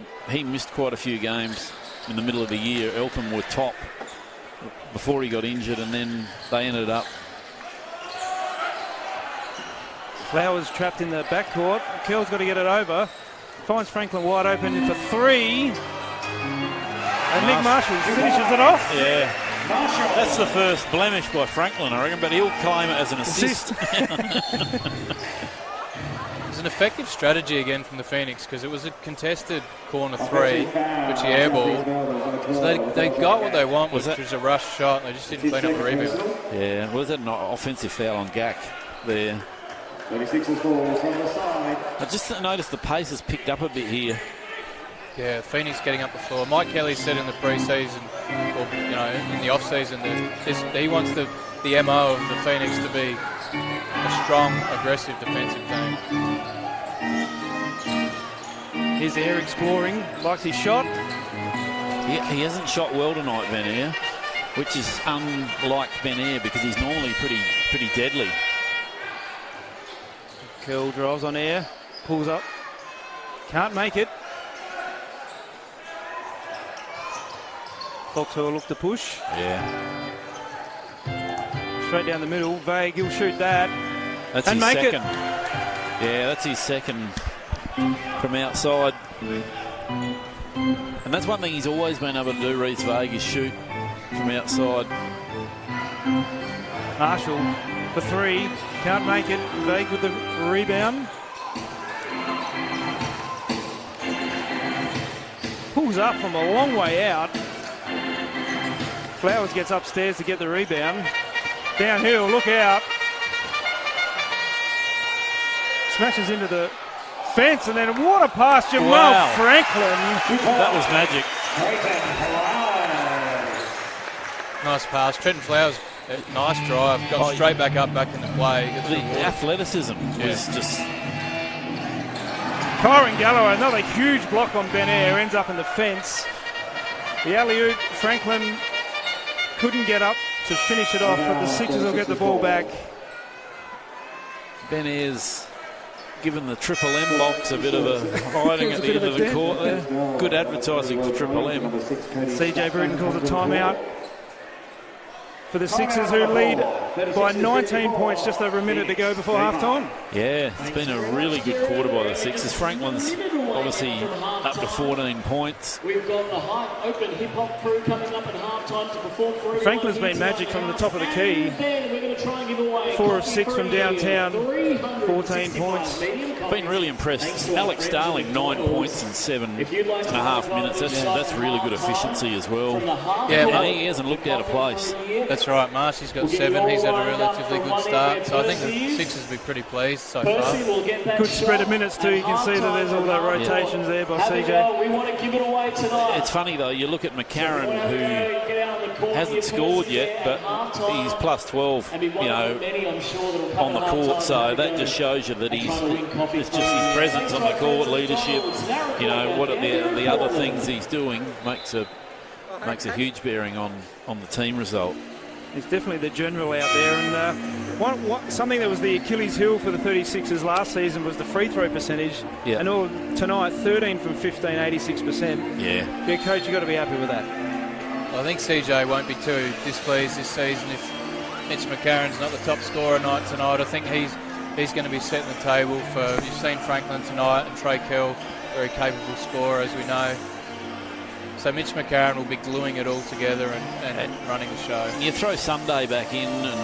missed quite a few games in the middle of the year, Eltham were top before he got injured, and then they ended up. Flowers trapped in the backcourt. Curl's got to get it over. Finds Franklin wide open for 3. And Nick Marshall finishes it off. Yeah. That's the first blemish by Franklin, I reckon, but he'll claim it as an assist. It's an effective strategy again from the Phoenix because it was a contested corner 3, which he airballed. So they got what they want, which was a rush shot. They just didn't clean up the rebound. Yeah, was that an offensive foul on Gak there? 36ers ball from the side. I just noticed the pace has picked up a bit here. Yeah, Phoenix getting up the floor. Mike Kelly said in the pre-season, or in the off-season, that he wants the MO of the Phoenix to be a strong, aggressive defensive team. Here's Air exploring, likes his shot. He hasn't shot well tonight, Ben Air, which is unlike Ben Air because he's normally pretty deadly. Curl drives on Air, pulls up, can't make it. Foxwell look to push. Yeah. Straight down the middle. Vague, he'll shoot that. That's and his make second. It. Yeah, that's his second from outside. And that's one thing he's always been able to do, Reece Vague, is shoot from outside. Marshall for three. Can't make it. Vague with the rebound. Pulls up from a long way out. Flowers gets upstairs to get the rebound. Downhill, look out. Smashes into the fence, and then what a pass, Jamal Franklin. That was magic. Nice pass. Trenton Flowers, nice drive. Got straight back up, back into play. The athleticism was just... Kyron Galloway, another huge block on Ben Ayre, ends up in the fence. The alley-oop, Franklin couldn't get up to finish it off, but the Sixers will get the ball back. Ben Ayre's given the Triple M box a bit of a hiding at the end of the court there. Good advertising for Triple M. CJ Bruton calls a timeout for the Sixers, who lead by 19 points, just over a minute to go before half-time. Yeah, it's been a really good quarter by the Sixers. Franklin's obviously up to 14 points. We've got the Hype Open Hip Hop crew coming up at half-time to perform for everyone. Franklin's been magic from the top of the key. 4 of 6 from downtown, 14 points. Been really impressed. Alex Starling, 9 points in 7.5 minutes. That's really good efficiency as well. Yeah, and he hasn't looked out of place. That's right. Marcy's got 7. He's had a relatively good start. So I think the Sixers will be pretty pleased so far. Good spread of minutes too. You can see that there's all that rotations there by CJ. It's funny though, you look at McCarron, who hasn't scored yet, but he's plus 12, on the court. So that just shows you that it's just his presence on the court, leadership, what are the other things he's doing makes a huge bearing on the team result. He's definitely the general out there, and something that was the Achilles heel for the 36ers last season was the free throw percentage. Yeah. And tonight, 13 from 15, 86%. Yeah, Coach, you've got to be happy with that. I think CJ won't be too displeased this season if Mitch McCarron's not the top scorer tonight. I think he's going to be setting the table for. You've seen Franklin tonight and Trey Kell, very capable scorer, as we know. So Mitch McCarron will be gluing it all together and running the show. You throw Sunday back in, and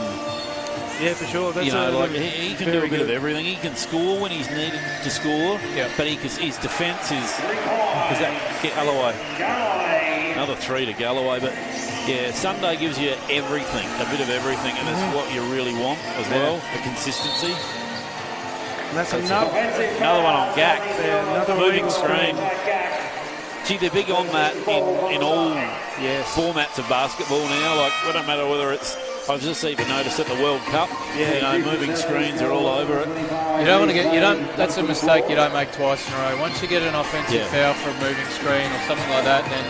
yeah, for sure. That's he can do a bit of everything. He can score when he's needed to score. Yep. But his defence is that Galloway. Another 3 to Galloway, but yeah, Sunday gives you everything, a bit of everything, and that's what you really want as well, the consistency. And that's another one on Gak. Another moving screen. Gee, they're big on that in all formats of basketball now. Like, it don't matter whether it's, I've just even noticed at the World Cup, moving screens are all over it. You don't want to that's a mistake you don't make twice in a row. Once you get an offensive foul for a moving screen or something like that, then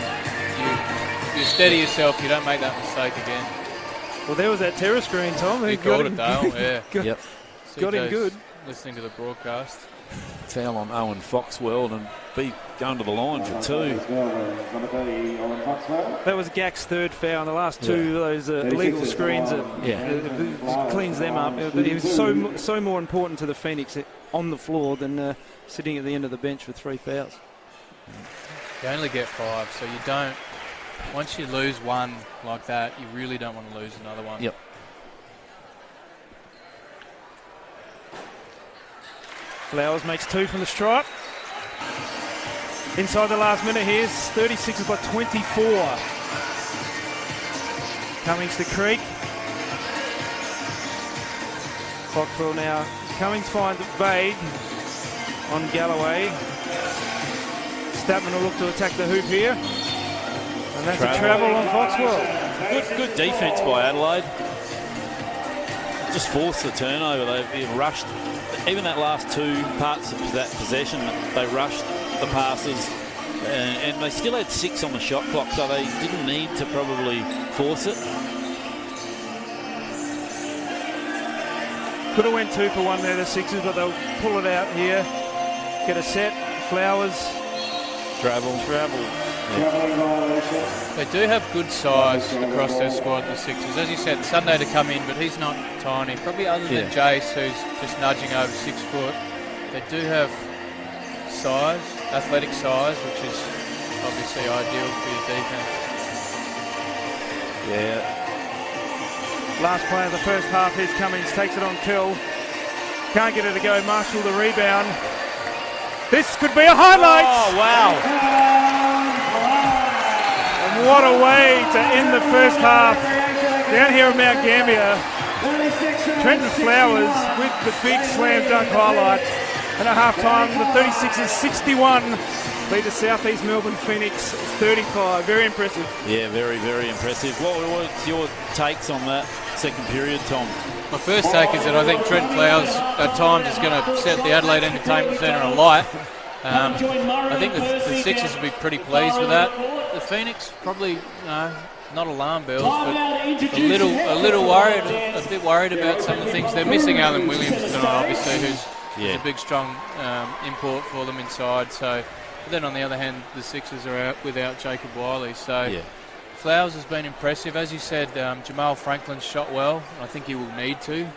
you steady yourself, you don't make that mistake again. Well, there was that terror screen, Tom. He called it, Dale, yeah. Got him good. Listening to the broadcast. Foul on Owen Foxwell and be going to the line for 2. That was Gak's third foul, and the last 2 of those illegal screens cleans them up. But he was so more important to the Phoenix on the floor than sitting at the end of the bench for 3 fouls. You only get 5, so you don't. Once you lose one like that, you really don't want to lose another one. Yep. Flowers makes 2 from the stripe. Inside the last minute, here's 36ers by 24. Cummings to Creek. Foxwell now. Cummings finds Vague on Galloway. Statman will look to attack the hoop here. And that's a travel on Foxwell. Good defence by Adelaide. Just forced the turnover. They've rushed. Even that last 2 parts of that possession, they rushed the passes, and they still had 6 on the shot clock, so they didn't need to probably force it. Could have went 2 for 1 there, the Sixers, but they'll pull it out here. Get a set. Flowers. Travel. They do have good size across their squad, the Sixers. As you said, Sunday to come in, but he's not tiny. Probably other than Jace, who's just nudging over 6 foot. They do have size, athletic size, which is obviously ideal for your defence. Yeah. Last play of the first half, here's Cummings, takes it on Kell. Can't get it to go, Marshall the rebound. This could be a highlight! Oh, wow. And what a way to end the first half. Down here at Mount Gambier, Trenton Flowers with the big slam dunk highlight. And at half-time, the 36ers 61 beat the South East Melbourne Phoenix 35. Very impressive. Yeah, very, very impressive. What's your takes on that second period, Tom? My first take is that I think Trent Flowers at times is going to set the Adelaide Entertainment Centre alight. I think the Sixers will be pretty pleased with that. The Phoenix probably not alarm bells, but a little worried, a bit worried about some of the things. They're missing Alan Williams tonight, obviously, who's a big, strong import for them inside. So, but then on the other hand, the Sixers are out without Jacob Wiley. So. Flowers has been impressive. As you said, Jamal Franklin's shot well. I think he will need to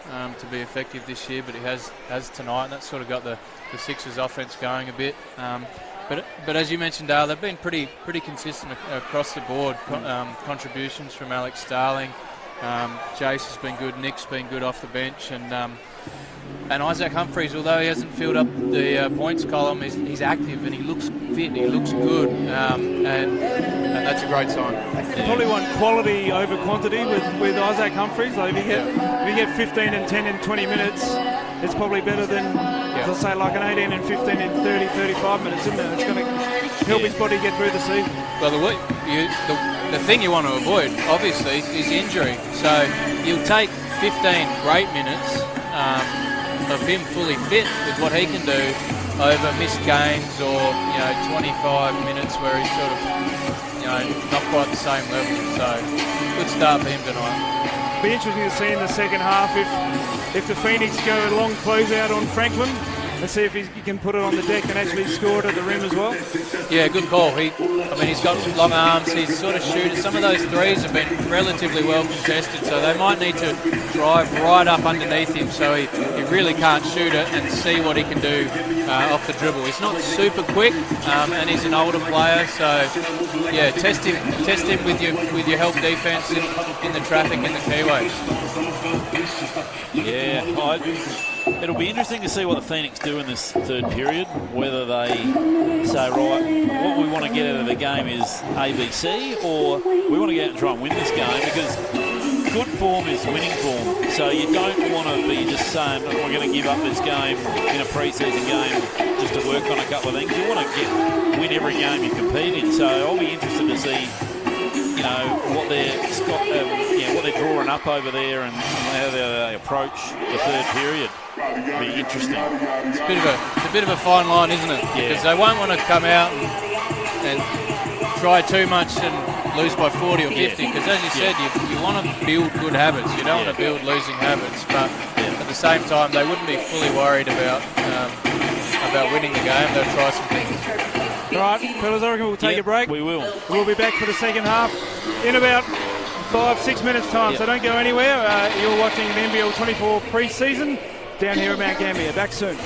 be effective this year, but he has tonight, and that's sort of got the Sixers offense going a bit. But as you mentioned, Dale, they've been pretty consistent across the board. Contributions from Alex Starling. Jace has been good. Nick's been good off the bench, and Isaac Humphries, although he hasn't filled up the points column, he's active and he looks fit, he looks good, and that's a great sign. Probably want quality over quantity with Isaac Humphries. Like if you get 15 and 10 in 20 minutes, it's probably better than, let's say, like an 18 and 15 in 30, 35 minutes, isn't it? It's going to help his body get through the season. Well, the thing you want to avoid, obviously, is injury. So you'll take 15 great minutes of him fully fit with what he can do over missed games or 25 minutes where he's sort of not quite the same level. So good start for him tonight. Be interesting to see in the second half if the Phoenix go a long closeout on Franklin. Let's see if he can put it on the deck and actually score it at the rim as well. Yeah, good call. He's got long arms. He's sort of shooting. Some of those threes have been relatively well contested, so they might need to drive right up underneath him so he really can't shoot it and see what he can do off the dribble. He's not super quick, and he's an older player, so yeah, test him with your help defense in the traffic in the keyways. Yeah, it'll be interesting to see what the Phoenix do in this third period, whether they say, right, what we want to get out of the game is ABC, or we want to get out and try and win this game, because good form is winning form. So you don't want to be just saying, we're going to give up this game in a pre-season game just to work on a couple of things. You want to win every game you compete in. So I'll be interested to see, what they're drawing up over there and how they approach the third period. It'll be interesting. It's a bit of a fine line, isn't it? Yeah. Because they won't want to come out and try too much and lose by 40 or 50. Because as you said, you want to build good habits. You don't want to build losing habits. But at the same time, they wouldn't be fully worried about winning the game. They'll try some things. All right, fellas, I reckon we'll take a break. We will. We'll be back for the second half in about 5-6 minutes time, so don't go anywhere. You're watching the NBL 24 pre-season down here at Mount Gambier. Back soon.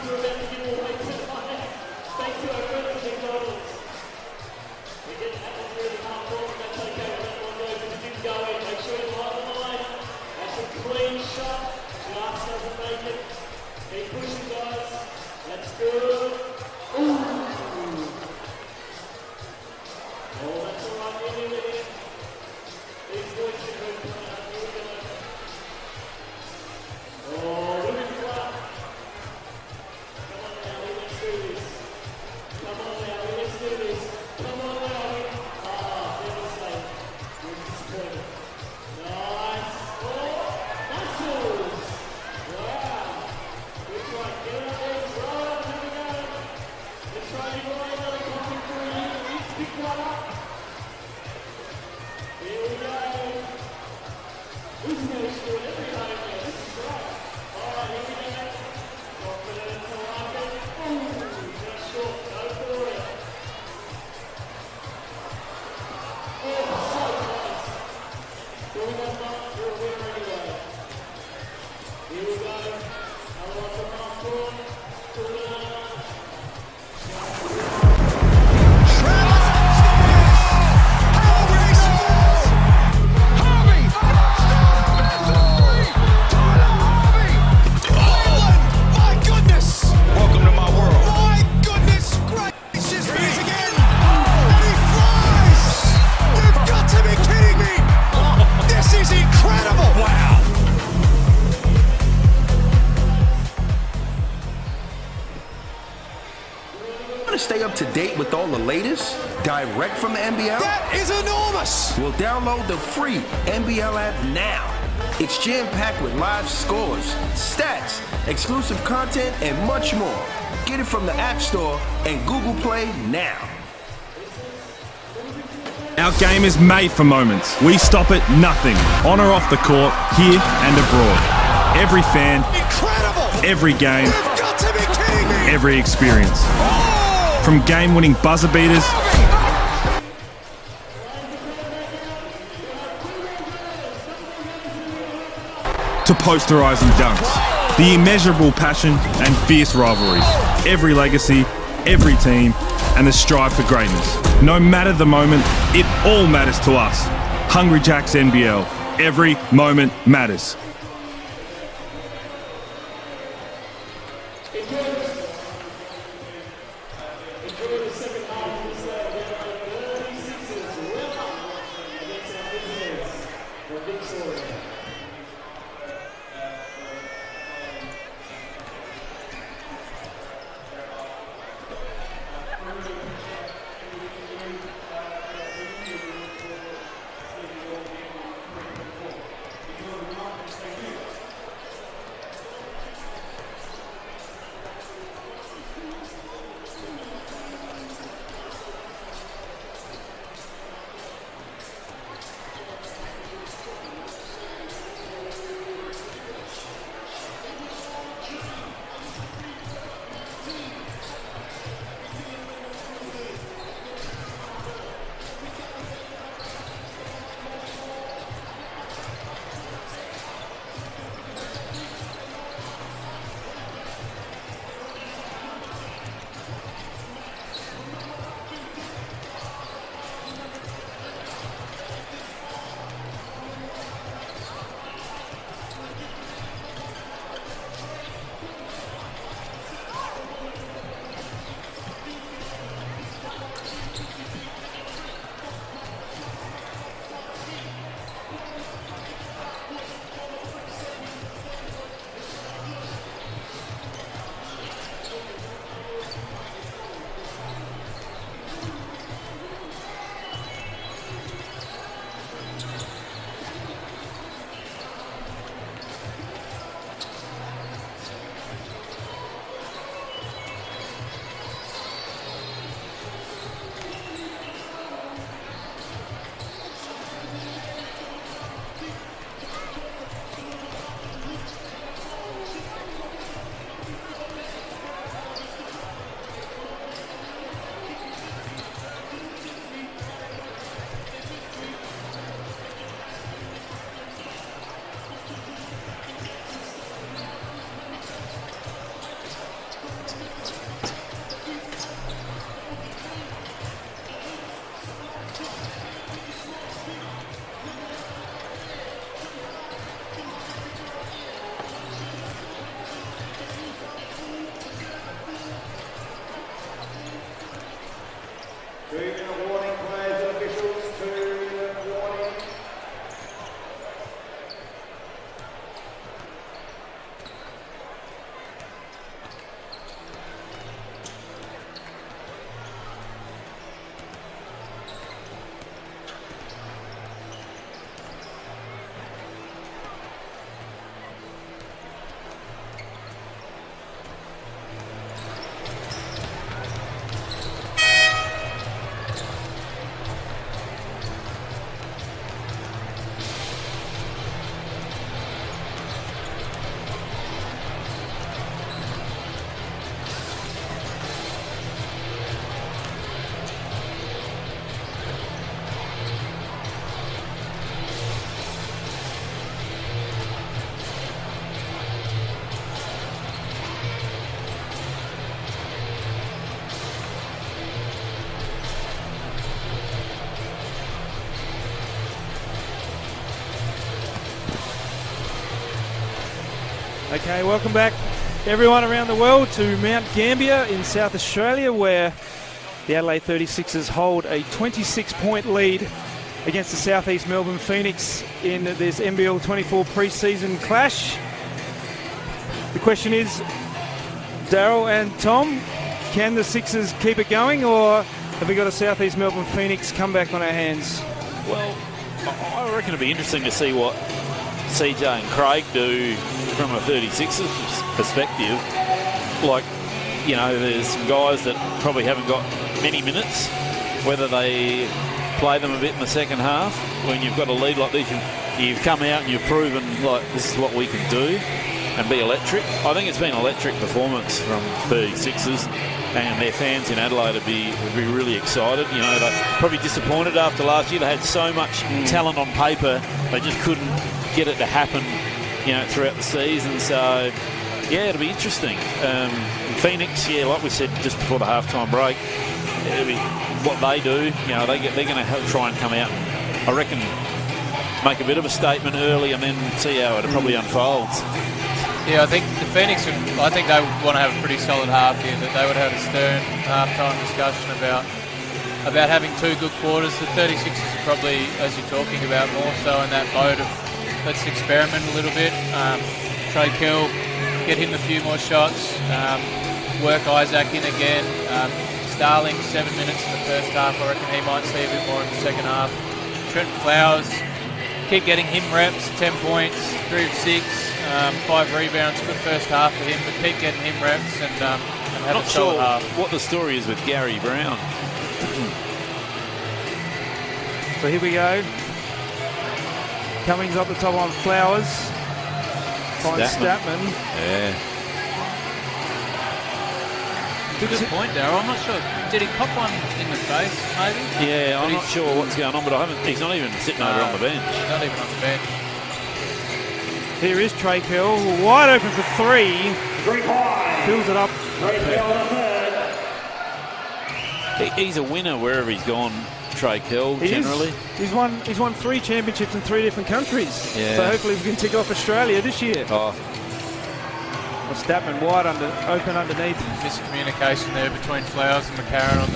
we're about to give away tonight. Thanks to our friends at McDonald's. We're getting that one through the half court, and that's okay when that one goes. If it didn't go in, make sure you line the line. That's a clean shot. Just doesn't make it. Keep pushing, guys. That's good. Ooh. Oh, that's all right. Get in there. These boys are good. Here we go. Oh, look at that. Come on now, let's do this. Come on now, let's do this. Come on now. Ah, devastating. Good disappointment. Nice. Oh, muscles. Wow. Good try. Get out there. Throw it up. Here we go. Let's try to go another coffee for you. Let's pick one up. Here we go. Who's going to score every time here? This is great. All right, here we go. Confidence, I like it. Ooh, just short. Go for it. Oh, so close. Doing that mark, you're a winner anyway. Here we go. I want the half court. Pull it on. Welcome to my world. My goodness gracious me again! And he flies! You've got to be kidding me! This is incredible! Wow! Want to stay up to date with all the latest? Direct from the NBL? That is enormous! Well, download the free NBL app now. It's jam-packed with live scores, stats, exclusive content, and much more. Get it from the App Store and Google Play now. Our game is made for moments. We stop at nothing, on or off the court, here and abroad. Every fan, Incredible! every game, You've got to be kidding me! every experience. Oh! From game-winning buzzer beaters to posterizing dunks. The immeasurable passion and fierce rivalries. Every legacy, every team, and the strive for greatness. No matter the moment, it all matters to us. Hungry Jacks NBL. Every moment matters. Okay, welcome back everyone around the world to Mount Gambier in South Australia, where the Adelaide 36ers hold a 26-point lead against the South East Melbourne Phoenix in this NBL 24 pre-season clash. The question is, Daryl and Tom, can the Sixers keep it going, or have we got a South East Melbourne Phoenix comeback on our hands? Well, I reckon it'll be interesting to see what CJ and Craig do from a 36ers perspective. Like, you know, there's some guys that probably haven't got many minutes, whether they play them a bit in the second half. When you've got a lead like this, you've come out and you've proven, like, this is what we can do and be electric. I think it's been an electric performance from 36ers, and their fans in Adelaide would be really excited. You know, they're probably disappointed after last year. They had so much talent on paper, they just couldn't get it to happen, you know, throughout the season. So, yeah, it'll be interesting. Phoenix, yeah, like we said just before the halftime break, it'll be what they do. You know, they're going to try and come out and, I reckon, make a bit of a statement early and then see how it probably unfolds. Yeah, I think the Phoenix, I think they would want to have a pretty solid half here, that they would have a stern half-time discussion about having 2 good quarters. The 36ers are probably, as you're talking about, more so in that mode of let's experiment a little bit. Trey Kill, get him a few more shots, work Isaac in again. Starling, 7 minutes in the first half. I reckon he might see a bit more in the second half. Trent Flowers, keep getting him reps, 10 points, 3 of 6. 5 rebounds for the first half for him, but keep getting him reps and have a solid half. What the story is with Gary Brown. So here we go. Cummings up the top on Flowers. Finds Statman. Yeah. Good point, Darryl. I'm not sure. Did he pop one in the face, maybe? Yeah, I'm not sure what's going on, but he's not even sitting over on the bench. Not even on the bench. Here is Trey Kill, wide open for 3. Fills it up. He's a winner wherever he's gone, Trey Kill, generally. He's won 3 championships in 3 different countries. Yeah. So hopefully we can tick off Australia this year. Oh. Well, Statman wide open underneath. Miscommunication there between Flowers and McCarron on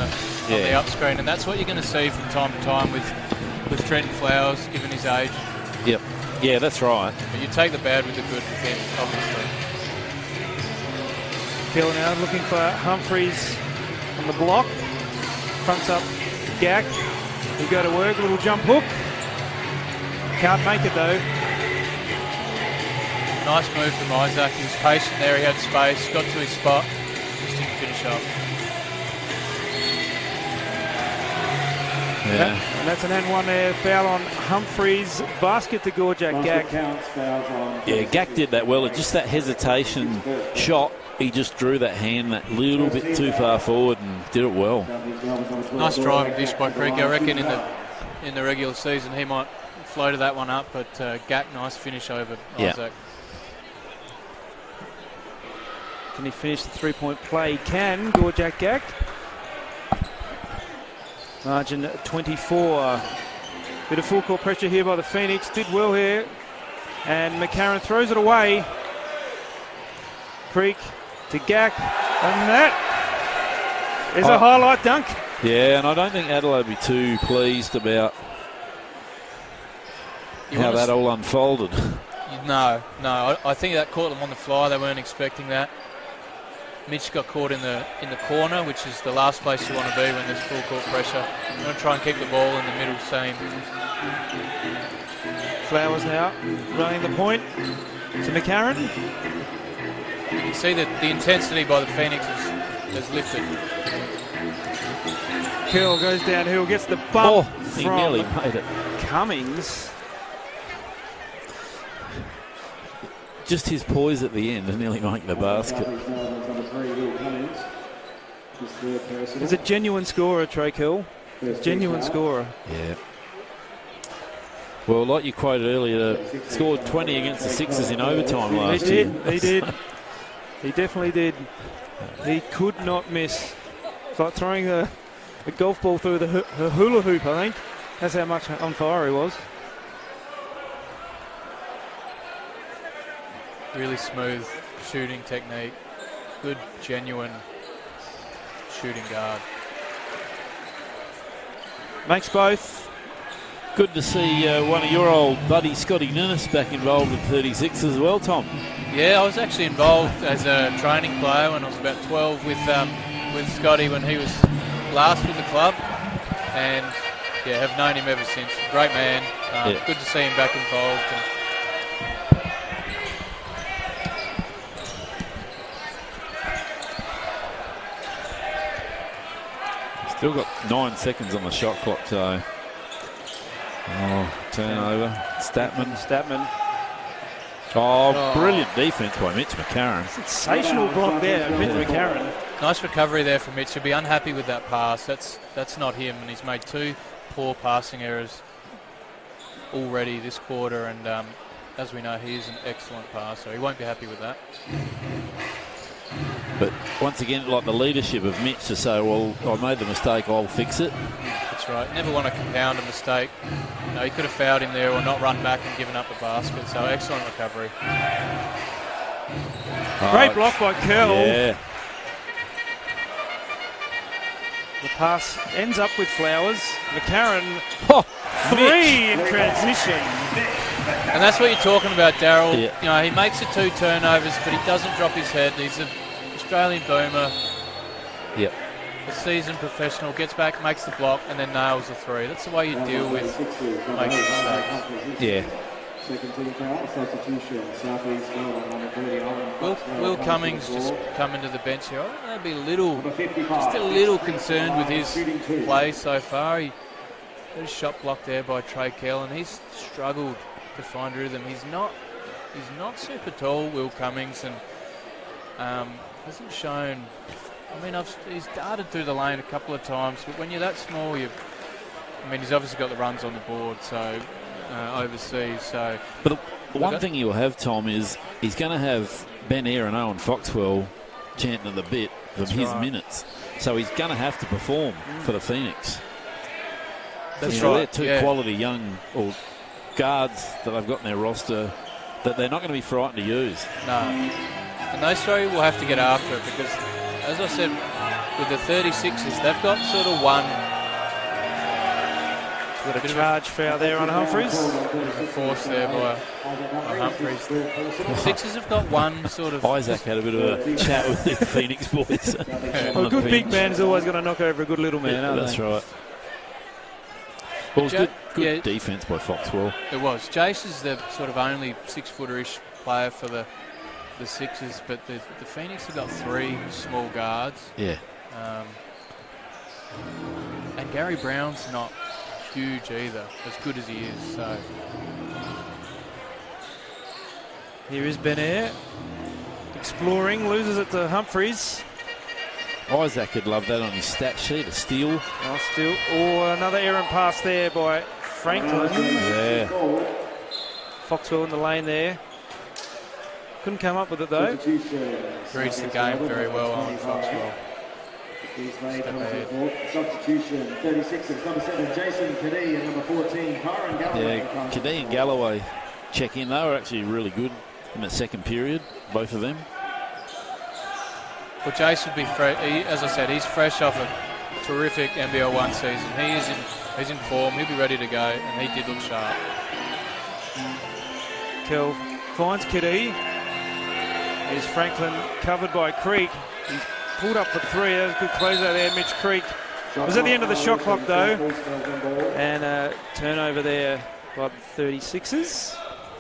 the up screen, and that's what you're going to see from time to time with Trenton Flowers, given his age. Yep. Yeah, that's right. But you take the bad with the good with him, obviously. Kill now looking for Humphreys on the block. Fronts up Gack. He'll go to work, a little jump hook. Can't make it though. Nice move from Isaac. He was patient there, he had space, got to his spot, just didn't finish off. Yeah. And that's an N1 there. Foul on Humphreys. Basket to Gorjak Gack. Yeah, Gack did that well. Just that hesitation shot. He just drew that hand that little bit too far forward and did it well. Nice driving dish by Creek. I reckon in the regular season he might floated that one up, but Gack, nice finish over Isaac. Can he finish the 3-point play? He can. Gorjak Gack. Margin 24. Bit of full court pressure here by the Phoenix. Did well here. And McCarron throws it away. Creek to Gack. And that is a highlight dunk. Yeah, and I don't think Adelaide will be too pleased about how that all unfolded. No. I think that caught them on the fly. They weren't expecting that. Mitch got caught in the corner, which is the last place you want to be when there's full court pressure. You want to try and keep the ball in the middle seam. Flowers now running the point to McCarron. You can see that the intensity by the Phoenix has lifted. Kill goes downhill, gets the bump he from nearly made it. Cummings. Just his poise at the end and nearly make the basket. He's a genuine scorer, Trey Kill. Genuine scorer. Yeah. Well, like you quoted earlier, scored 20 against the Sixers in overtime last year. He did. He definitely did. He could not miss. It's like throwing a golf ball through the hula hoop, I think. That's how much on fire he was. really smooth shooting technique. Good, genuine shooting guard. Makes both. Good to see one of your old buddy Scotty Ninnis back involved in 36 as well, Tom. Yeah, I was actually involved as a training player when I was about 12 with Scotty when he was last with the club, and yeah, have known him ever since. Great man. Good to see him back involved. Still got 9 seconds on the shot clock, so. Oh, turnover. Statman. Oh, brilliant defence by Mitch McCarron. Sensational block there, Mitch McCarron. Nice recovery there from Mitch. He'll be unhappy with that pass. That's not him, and he's made 2 poor passing errors already this quarter, and as we know, he is an excellent passer. He won't be happy with that. But once again, like the leadership of Mitch to say, well, I made the mistake, I'll fix it. That's right. Never want to compound a mistake. No, he could have fouled him there or not run back and given up the basket. So excellent recovery. Great block by Curl. Yeah. The pass ends up with Flowers. McCarron, 3 in transition. And that's what you're talking about, Daryl. Yeah. You know, he makes it 2 turnovers, but he doesn't drop his head. He's an Australian boomer. Yep. A seasoned professional, gets back, makes the block, and then nails the 3. That's the way you deal with making mistakes. Yeah. Will Cummings just come into the bench here? I think they'd be just a little concerned with his play so far. He got a shot blocked there by Trey Kell, and he's struggled to find rhythm. He's not super tall, Will Cummings, and hasn't shown. I mean, he's darted through the lane a couple of times, but when you're that small, he's obviously got the runs on the board, so overseas. So, but the one thing he'll have, Tom, is he's going to have Ben Eyre and Owen Foxwell chanting the bit of his minutes, so he's going to have to perform for the Phoenix. That's right. They're 2 quality young or guards that they've got in their roster that they're not going to be frightened to use. No, and those 3 will have to get after it because, as I said, with the 36ers, they've got sort of one. Got a charge foul there on Humphries. There's a force there by Humphries. The Sixers have got one sort of. Isaac had a bit of a chat with the Phoenix boys. Well, a good big man's always going to knock over a good little man, aren't that's they? Right. Well, it was good defence by Foxwell. It was. Jace is the sort of only 6-footer-ish player for the Sixers, but the Phoenix have got 3 small guards. Yeah. And Gary Brown's not huge either, as good as he is. So here is Ben Eyre exploring, loses it to Humphries. Isaac could love that on his stat sheet, a steal. Or another errant pass there by Franklin. Yeah. Foxwell in the lane there. Couldn't come up with it though. Reads the game very well on Foxwell. Substitution, 36ers, number 7, Jason Kadee, and number 14, Kyron Galloway. Yeah, Kadee and Galloway check in. They were actually really good in the second period, both of them. Well, Jace would be fresh. As I said, he's fresh off a terrific NBL 1 season. He's in form. He'll be ready to go, and he did look sharp. Kell finds Kadee. Here's Franklin covered by Creek. He's pulled up for 3. That was a good closeout there, Mitch Creek. It was at the end of the shot clock though, and a turnover there by the 36ers.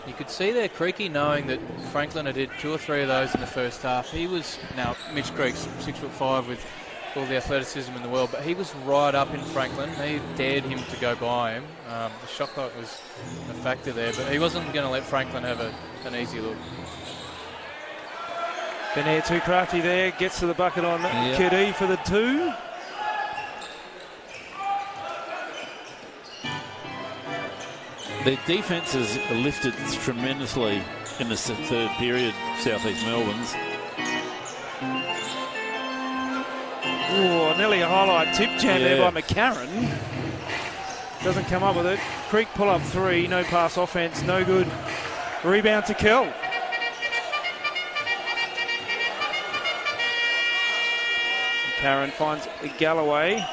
You could see there Creaky knowing that Franklin had hit 2 or 3 of those in the first half. He was, now Mitch Creek's 6'5" with all the athleticism in the world, but he was right up in Franklin. He dared him to go by him. The shot clock was a factor there, but he wasn't going to let Franklin have an easy look. Ben Eyre too crafty there, gets to the bucket on Kadee for the 2. Their defence has lifted tremendously in the 3rd period, South East Melbourne's. Oh, nearly a highlight tip jam there by McCarron. Doesn't come up with it. Creek pull up 3, no pass offence, no good. Rebound to Kell. Karen finds Galloway.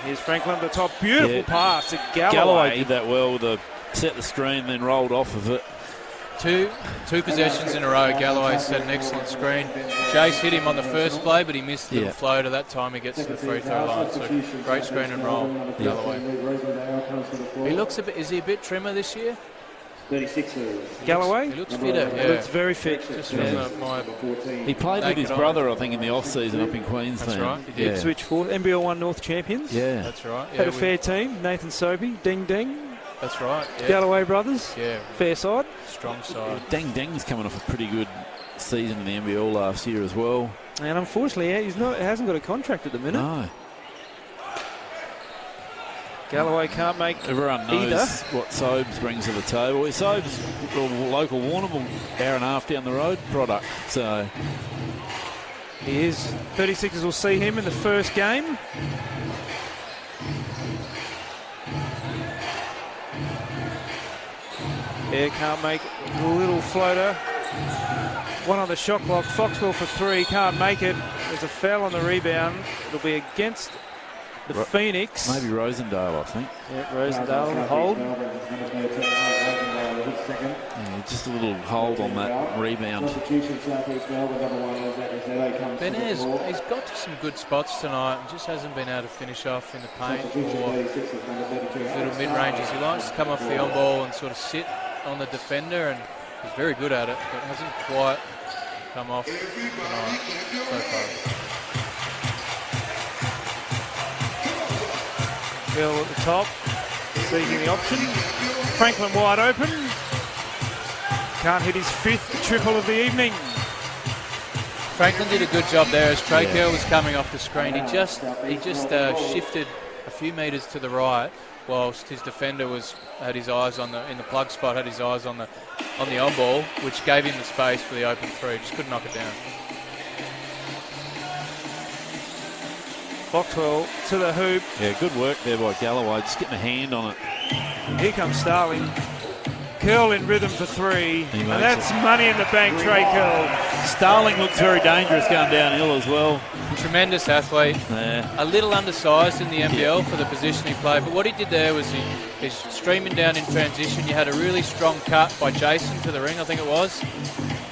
Here's Franklin at the top. Beautiful pass to Galloway. Galloway did that well with set the screen, then rolled off of it. Two possessions in a row. Galloway set an excellent screen. Jace hit him on the first play, but he missed the little floater. That time he gets to the free throw line. So great screen and roll, Galloway. He looks a bit. Is he a bit trimmer this year? 36. Galloway? He looks fitter. He looks very fit. Just from He played with his brother, I think, in the off-season up in Queensland. That's right. He did. Switch forward. NBL 1 North champions. Yeah. That's right. Had a fair team. Nathan Soapy, Ding Ding. That's right. Yeah. Galloway brothers. Yeah. Fair side. Strong side. Dang Dang's coming off a pretty good season in the NBL last year as well. And unfortunately, he hasn't got a contract at the minute. No. Galloway can't make Everyone knows either. what Sobes brings to the table. Sobes, a local Warrnambool, hour and a half down the road product. So he is. 36ers will see him in the first game. Yeah, can't make a little floater. One on the shot clock. Foxwell for 3, can't make it. There's a foul on the rebound. It'll be against the Phoenix. Maybe Rosendale, I think. Yeah, Rosendale will hold. Yeah, just a little hold on that rebound. Benez, he's got to some good spots tonight and just hasn't been able to finish off in the paint or little mid-ranges. He likes to come off the on-ball and sort of sit on the defender, and he's very good at it, but hasn't quite come off tonight so far. Bill at the top, seeking the option. Franklin wide open. Can't hit his 5th triple of the evening. Franklin did a good job there as Trey Curl was coming off the screen. He just shifted a few metres to the right, whilst his defender had his eyes on in the plug spot, had his eyes on the on ball, which gave him the space for the open 3. Just couldn't knock it down. Foxwell to the hoop. Yeah, good work there by Galloway, just getting a hand on it. Here comes Starling. Curl in rhythm for 3. And that's it. money in the bank, Trey Curl. Starling looks very dangerous going downhill as well. Tremendous athlete. Yeah. A little undersized in the NBL for the position he played, but what he did there was he's streaming down in transition. You had a really strong cut by Jason to the ring, I think it was,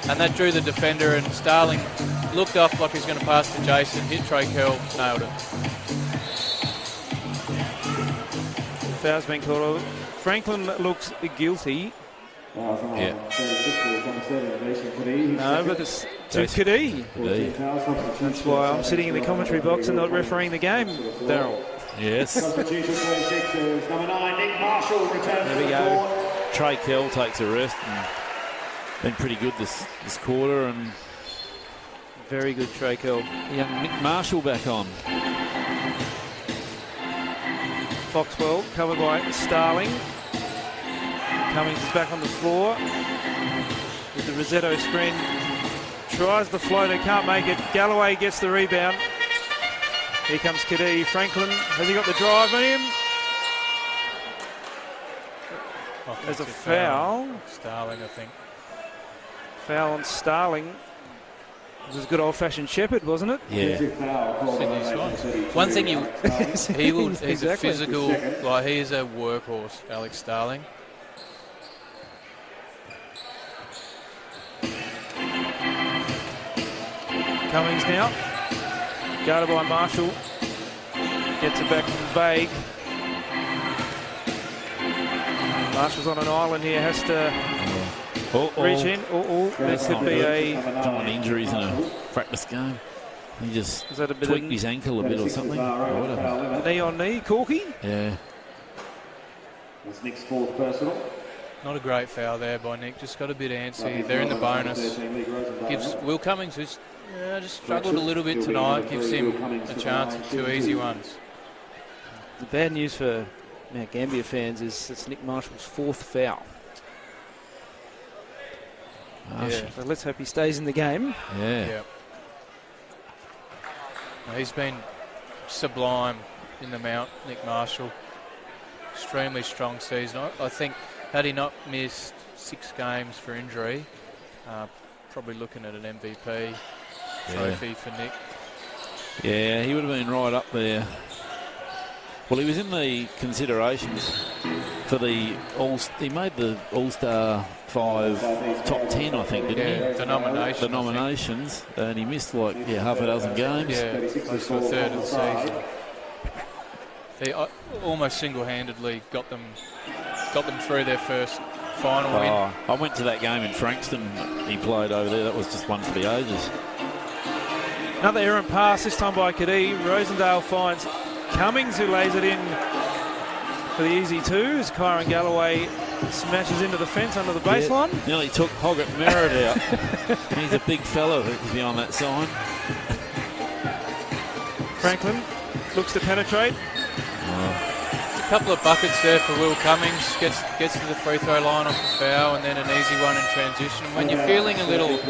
and that drew the defender, and Starling looked off like he was going to pass to Jason, hit Trey Curl, nailed it. Foul's been called over. Franklin looks guilty. Yeah. No, but it's to Kadee. That's why I'm sitting in the commentary box and not refereeing the game, Daryl. Yes. Number 9, Nick Marshall returns. There we go. Trey Kell takes a rest and been pretty good this quarter, and very good Trey Kell. Young Nick Marshall back on. Foxwell covered by Starling. Cummings is back on the floor with the Rosetto screen. Tries the floater, can't make it. Galloway gets the rebound. Here comes Kadee. Franklin, has he got the drive on him? There's a foul. Starling, I think. Foul on Starling. It was a good old-fashioned Shepherd, wasn't it? Yeah. One thing he's Exactly. a physical, like he is a workhorse, Alex Starling. Cummings now. Guarded by Marshall. Gets it back from Vague. Marshall's on an island here, has to reach in. There could be Common injuries in a practice game. He just tweaked his ankle a bit or something. Or whatever. Knee on knee, Corky. Yeah. That's Nick's 4th personal. Not a great foul there by Nick. Just got a bit antsy. They're in the bonus. Gives Will Cummings, who's just struggled a little bit tonight, gives him a chance of 2 easy ones. The bad news for Mount Gambier fans is it's Nick Marshall's 4th foul. Yeah, so let's hope he stays in the game. Yeah. Now, he's been sublime in the Mount, Nick Marshall. Extremely strong season. I think had he not missed 6 games for injury, probably looking at an MVP trophy for Nick. Yeah, he would have been right up there. Well, he was in the considerations for the he made the All-Star 5 top 10, I think, didn't he? The nominations. The nominations, and he missed like half a dozen games. Yeah, close to a third of the season. He almost single-handedly got them through their first final win. I went to that game in Frankston. He played over there. That was just one for the ages. Another errant pass, this time by Cadee. Rosendale finds Cummings, who lays it in for the easy two as Kyron Galloway smashes into the fence under the baseline. Yeah, nearly took Hoggett Merritt out. He's a big fellow who's behind that sign. Franklin looks to penetrate. A couple of buckets there for Will Cummings. Gets to the free throw line off the foul, and then an easy one in transition. When you're feeling a little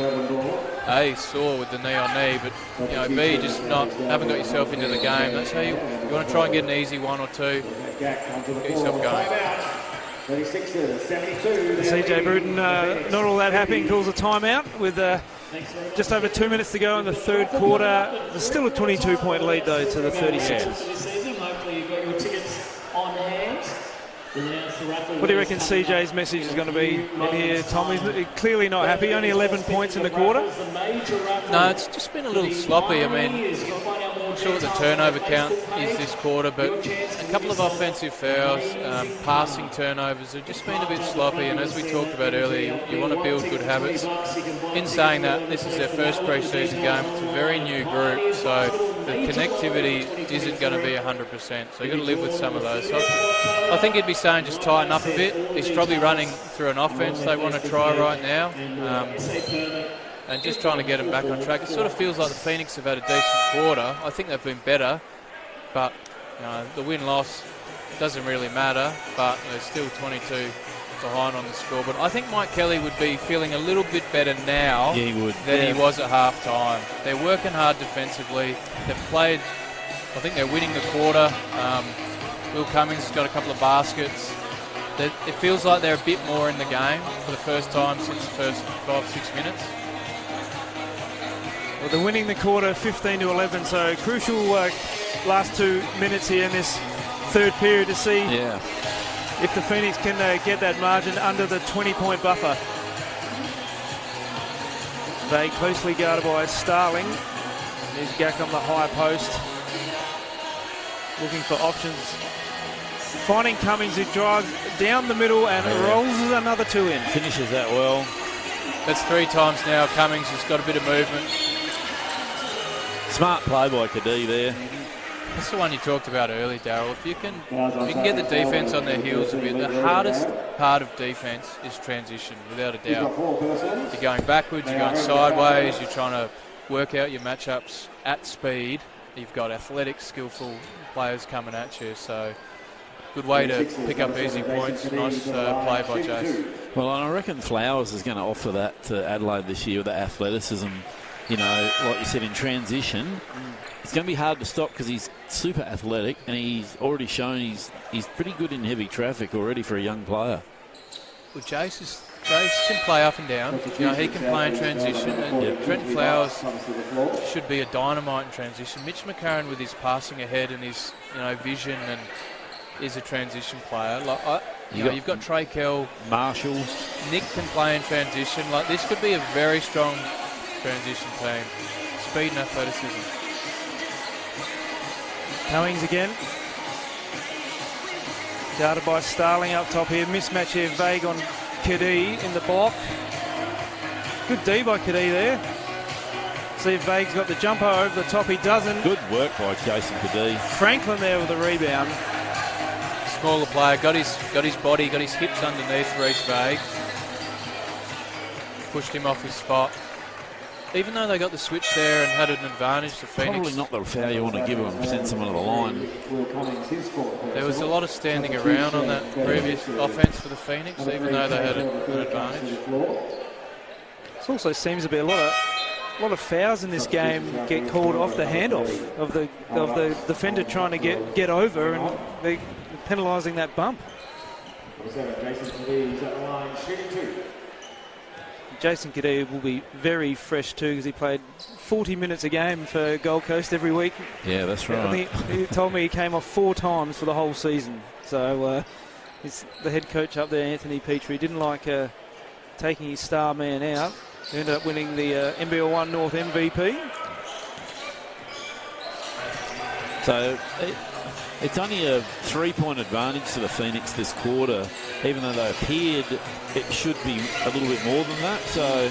A, sore with the knee on knee, but B, just haven't got yourself into the game. That's how you want to try and get an easy one or two. Get yourself going. CJ Bruton, not all that happy, calls a timeout with just over 2 minutes to go in the third quarter. There's still a 22-point lead, though, to the 36ers. What do you reckon CJ's message is going to be in here, Tom? He's clearly not happy. Only 11 points in the quarter. No, it's just been a little sloppy. I mean, I'm sure what the turnover count is this quarter, but a couple of offensive fouls, passing turnovers have just been a bit sloppy. And as we talked about earlier, you want to build good habits. In saying that, this is their first pre-season game. It's a very new group, so the connectivity isn't going to be 100%. So you've got to live with some of those. So I think he'd be saying just tighten up a bit. He's probably running through an offense they want to try right now. And just trying to get them back on track. It sort of feels like the Phoenix have had a decent quarter. I think they've been better, but the win-loss doesn't really matter, but they're still 22 behind on the score. But I think Mike Kelly would be feeling a little bit better now than he was at half-time. They're working hard defensively. They've played, I think they're winning the quarter. Will Cummings has got a couple of baskets. It feels like they're a bit more in the game for the first time since the first 5-6 minutes. Well, they're winning the quarter 15-11, so crucial last 2 minutes here in this third period to see if the Phoenix can get that margin under the 20-point buffer. They closely guarded by Starling. There's Gack on the high post, looking for options. Finding Cummings, who drives down the middle and rolls another two in. Finishes that well. That's 3 times now. Cummings has got a bit of movement. Smart play by Cadee there. That's the one you talked about earlier, Darryl. If you can get the defence on their heels a bit, the hardest part of defence is transition, without a doubt. You're going backwards, you're going sideways, you're trying to work out your matchups at speed. You've got athletic, skillful players coming at you, so good way to pick up easy points. Nice play by Jace. Well, and I reckon Flowers is going to offer that to Adelaide this year with the athleticism. Like you said, in transition, it's going to be hard to stop because he's super athletic and he's already shown he's pretty good in heavy traffic already for a young player. Well, Jace can play up and down. He can play in transition, and Trent Flowers should be a dynamite in transition. Mitch McCarron with his passing ahead and his vision and is a transition player. You've got Trey Kell, Marshall. Nick can play in transition. This could be a very strong transition team. Speed and athleticism. Cummings again. Guarded by Starling up top here. Mismatch here. Vague on Cadee in the block. Good D by Cadee there. See if Vague's got the jumper over the top. He doesn't. Good work by Jason Cadee. Franklin there with the rebound. Smaller player. Got his body, got his hips underneath Reece Vague. Pushed him off his spot. Even though they got the switch there and had an advantage to Phoenix. Probably not the foul you want to give them, send someone to the line. There was a lot of standing around on that previous offense for the Phoenix, even though they had an advantage. It also seems to be a lot of fouls in this game get called off the handoff of the defender trying to get over, and they're penalising that bump. Jason Kadea will be very fresh too, because he played 40 minutes a game for Gold Coast every week. Yeah, that's right. I think he told me he came off 4 times for the whole season. So he's the head coach up there, Anthony Petrie, didn't like taking his star man out. He ended up winning the NBL 1 North MVP. So it's only a 3-point advantage to the Phoenix this quarter, even though they appeared it should be a little bit more than that. So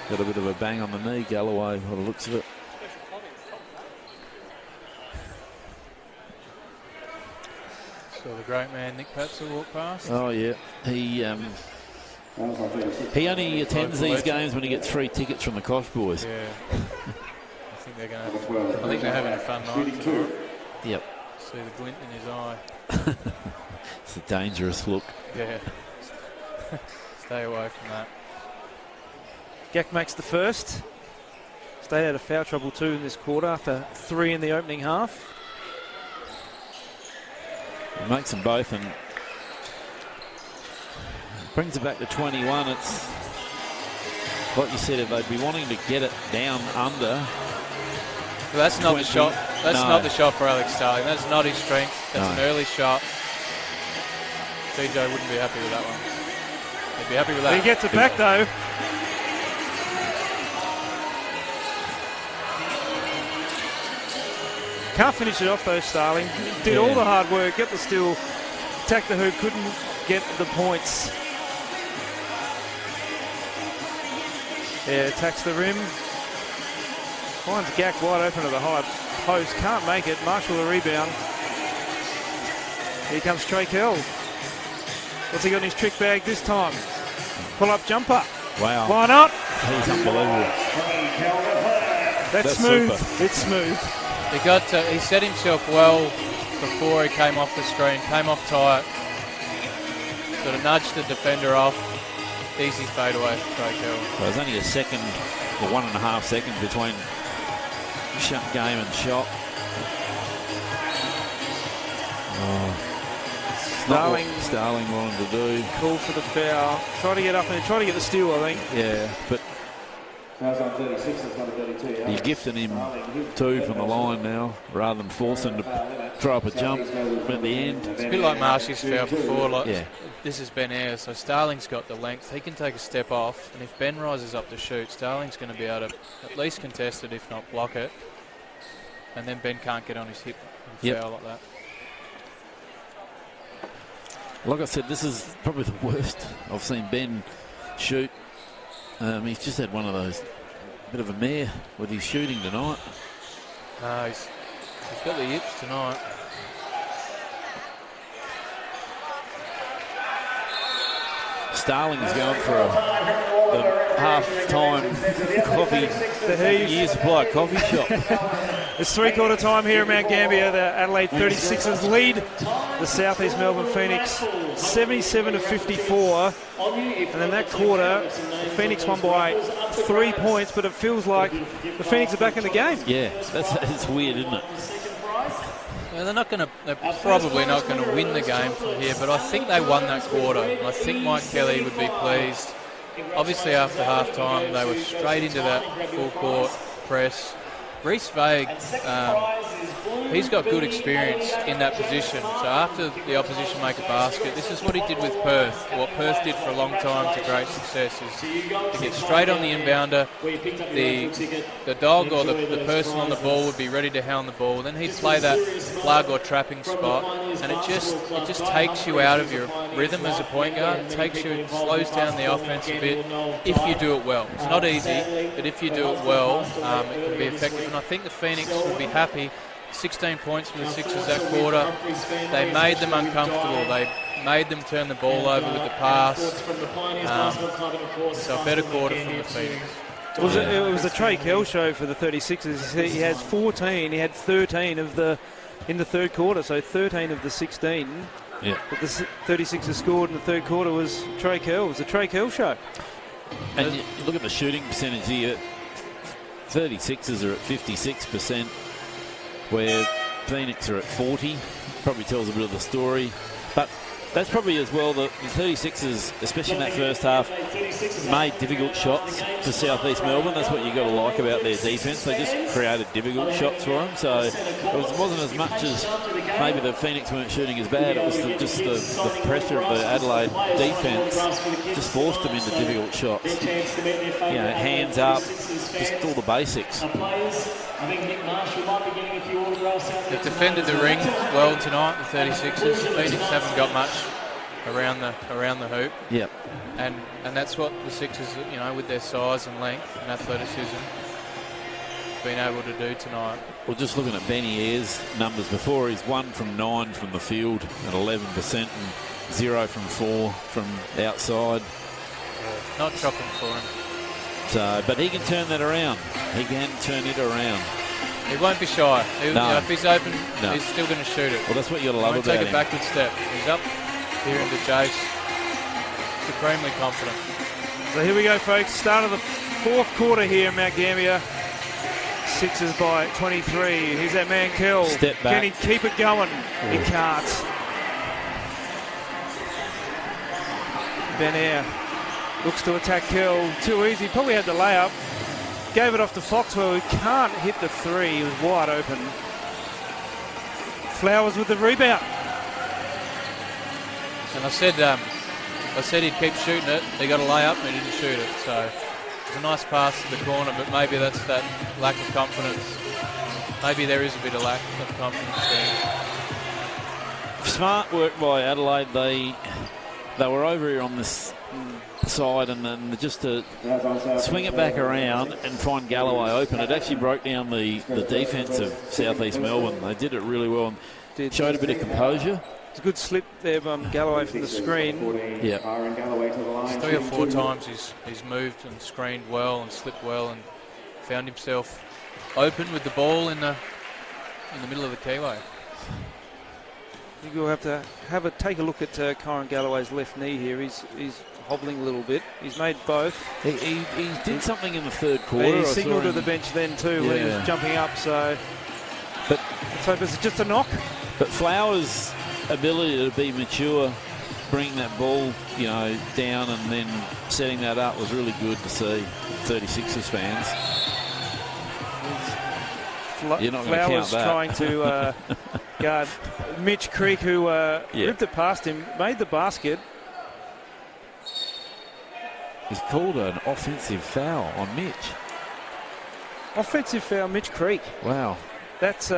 got a bit of a bang on the knee, Galloway, by the looks of it. So the great man Nick Patzel walk past. Oh yeah, he only attends these games when he gets free tickets from the Kosh boys. Yeah. I think they're having a fun night tomorrow. Yep. See the glint in his eye. It's a dangerous look. Yeah. Stay away from that. Gak makes the first. Stayed out of foul trouble too in this quarter after 3 in the opening half. He makes them both and brings it back to 21. It's like you said, if they'd be wanting to get it down under. Well, that's not the shot. That's not the shot for Alex Starling. That's not his strength. That's an early shot. DJ wouldn't be happy with that one. He'd be happy with that. He gets it back though. Can't finish it off though, Starling. Did all the hard work, get the steal, attacked the hoop, couldn't get the points. Yeah, attacks the rim. Finds Gak wide open to the high post. Can't make it. Marshall the rebound. Here comes Trey Kell. What's he got in his trick bag this time? Pull-up jumper. Wow. Why not? He's unbelievable. That's smooth. Super. It's smooth. He set himself well before he came off the screen. Came off tight. Sort of nudged the defender off. Easy fade away for Trey Kell. So there's only a second or 1.5 seconds between game and shot. Starling wanted to do. Call for the foul. Try to get up and try to get the steal, I think. Yeah, but you're gifting him 2 from the line now, rather than forcing to throw up a jump at the end. It's a bit like Marshy's foul before. This is Ben Ayres, so Starling's got the length. He can take a step off, and if Ben rises up to shoot, Starling's going to be able to at least contest it, if not block it. And then Ben can't get on his hip and foul like that. Like I said, this is probably the worst I've seen Ben shoot. He's just had one of those, bit of a mare with his shooting tonight. No, he's got the yips tonight. Starling is going for a half-time coffee, year supply coffee shop. It's three-quarter time here at Mount Gambier. The Adelaide 36ers lead the South East Melbourne Phoenix 77-54. And in that quarter, the Phoenix won by 3 points, but it feels like the Phoenix are back in the game. Yeah, it's weird, isn't it? Well, they're probably not going to win the game from here, but I think they won that quarter. I think Mike Kelly would be pleased. Obviously, after half-time, they were straight into that full-court press. Reece Vague, he's got good experience in that position. So after the opposition make a basket, this is what he did with Perth. What Perth did for a long time to great success is to get straight on the inbounder. The dog or the person on the ball would be ready to hound the ball. Then he'd play that plug or trapping spot, and it just takes you out of your rhythm as a point guard. It slows down the offense a bit if you do it well. It's not easy, but if you do it well, it can be effective. And I think the Phoenix would be happy. 16 points for the Sixers that quarter. They made them uncomfortable. They made them turn the ball over with the pass. So a better quarter from the Phoenix. It was a Trey Kell show for the 36ers. He has 14. He had 13 in the third quarter, so 13 of the 16 that the 36ers scored in the third quarter was Trey Kell. It was a Trey Kell show. And you look at the shooting percentage here. 36ers are at 56%, where Phoenix are at 40. Probably tells a bit of the story. But That's probably as well the 36ers, especially in that first half, made difficult shots for South East Melbourne. That's what you got to like about their defence. They just created difficult shots for them. So it wasn't as much as maybe the Phoenix weren't shooting as bad. It was just the pressure of the Adelaide defence just forced them into difficult shots. You know, hands up, just all the basics. They've defended the ring well tonight, the 36ers. Phoenix haven't got much around the hoop. Yep. And that's what the Sixers, you know, with their size and length and athleticism, been able to do tonight. Well, just looking at Benny Ayres' numbers before, he's 1 from 9 from the field at 11% and 0 from 4 from outside. Not shocking for him. So, but he can turn that around. He can turn it around. He won't be shy. No. You know, if he's open, No. he's still going to shoot it. Well, that's what you got to love Won't about take him. a backward step. He's up here into Jace. Supremely confident. So here we go, folks. Start of the fourth quarter here in Mount Gambier. Sixers by 23. Here's that man, Kell. Step back. Can he keep it going? He can't. Ben Air looks to attack Kell. Too easy. Probably had the layup. Gave it off to Foxwell, who can't hit the three. He was wide open. Flowers with the rebound. And I said he'd keep shooting it. He got a layup and he didn't shoot it. So it's a nice pass to the corner, but maybe that's that lack of confidence. Maybe there is a bit of lack of confidence there. Smart work by Adelaide. They were over here on this side, and then just to swing it back around and find Galloway open. It actually broke down the defence of South East Melbourne. They did it really well and showed a bit of composure. It's a good slip there from Galloway from the screen. Yeah. 3 or 4 times he's moved and screened well and slipped well and found himself open with the ball in the middle of the keyway. I think we'll have to take a look at Kyron Galloway's left knee here. He's hobbling a little bit. He's made both. He did something in the third quarter. He signalled to the bench then too when he was jumping up. So, but let's hope it's just a knock. But Flowers' ability to be mature, bringing that ball, you know, down and then setting that up was really good to see. 36ers fans. You're not going to count that. Trying to guard Mitch Creek, who ripped it past him, made the basket. He's called an offensive foul on Mitch. Offensive foul, Mitch Creek. Wow. That's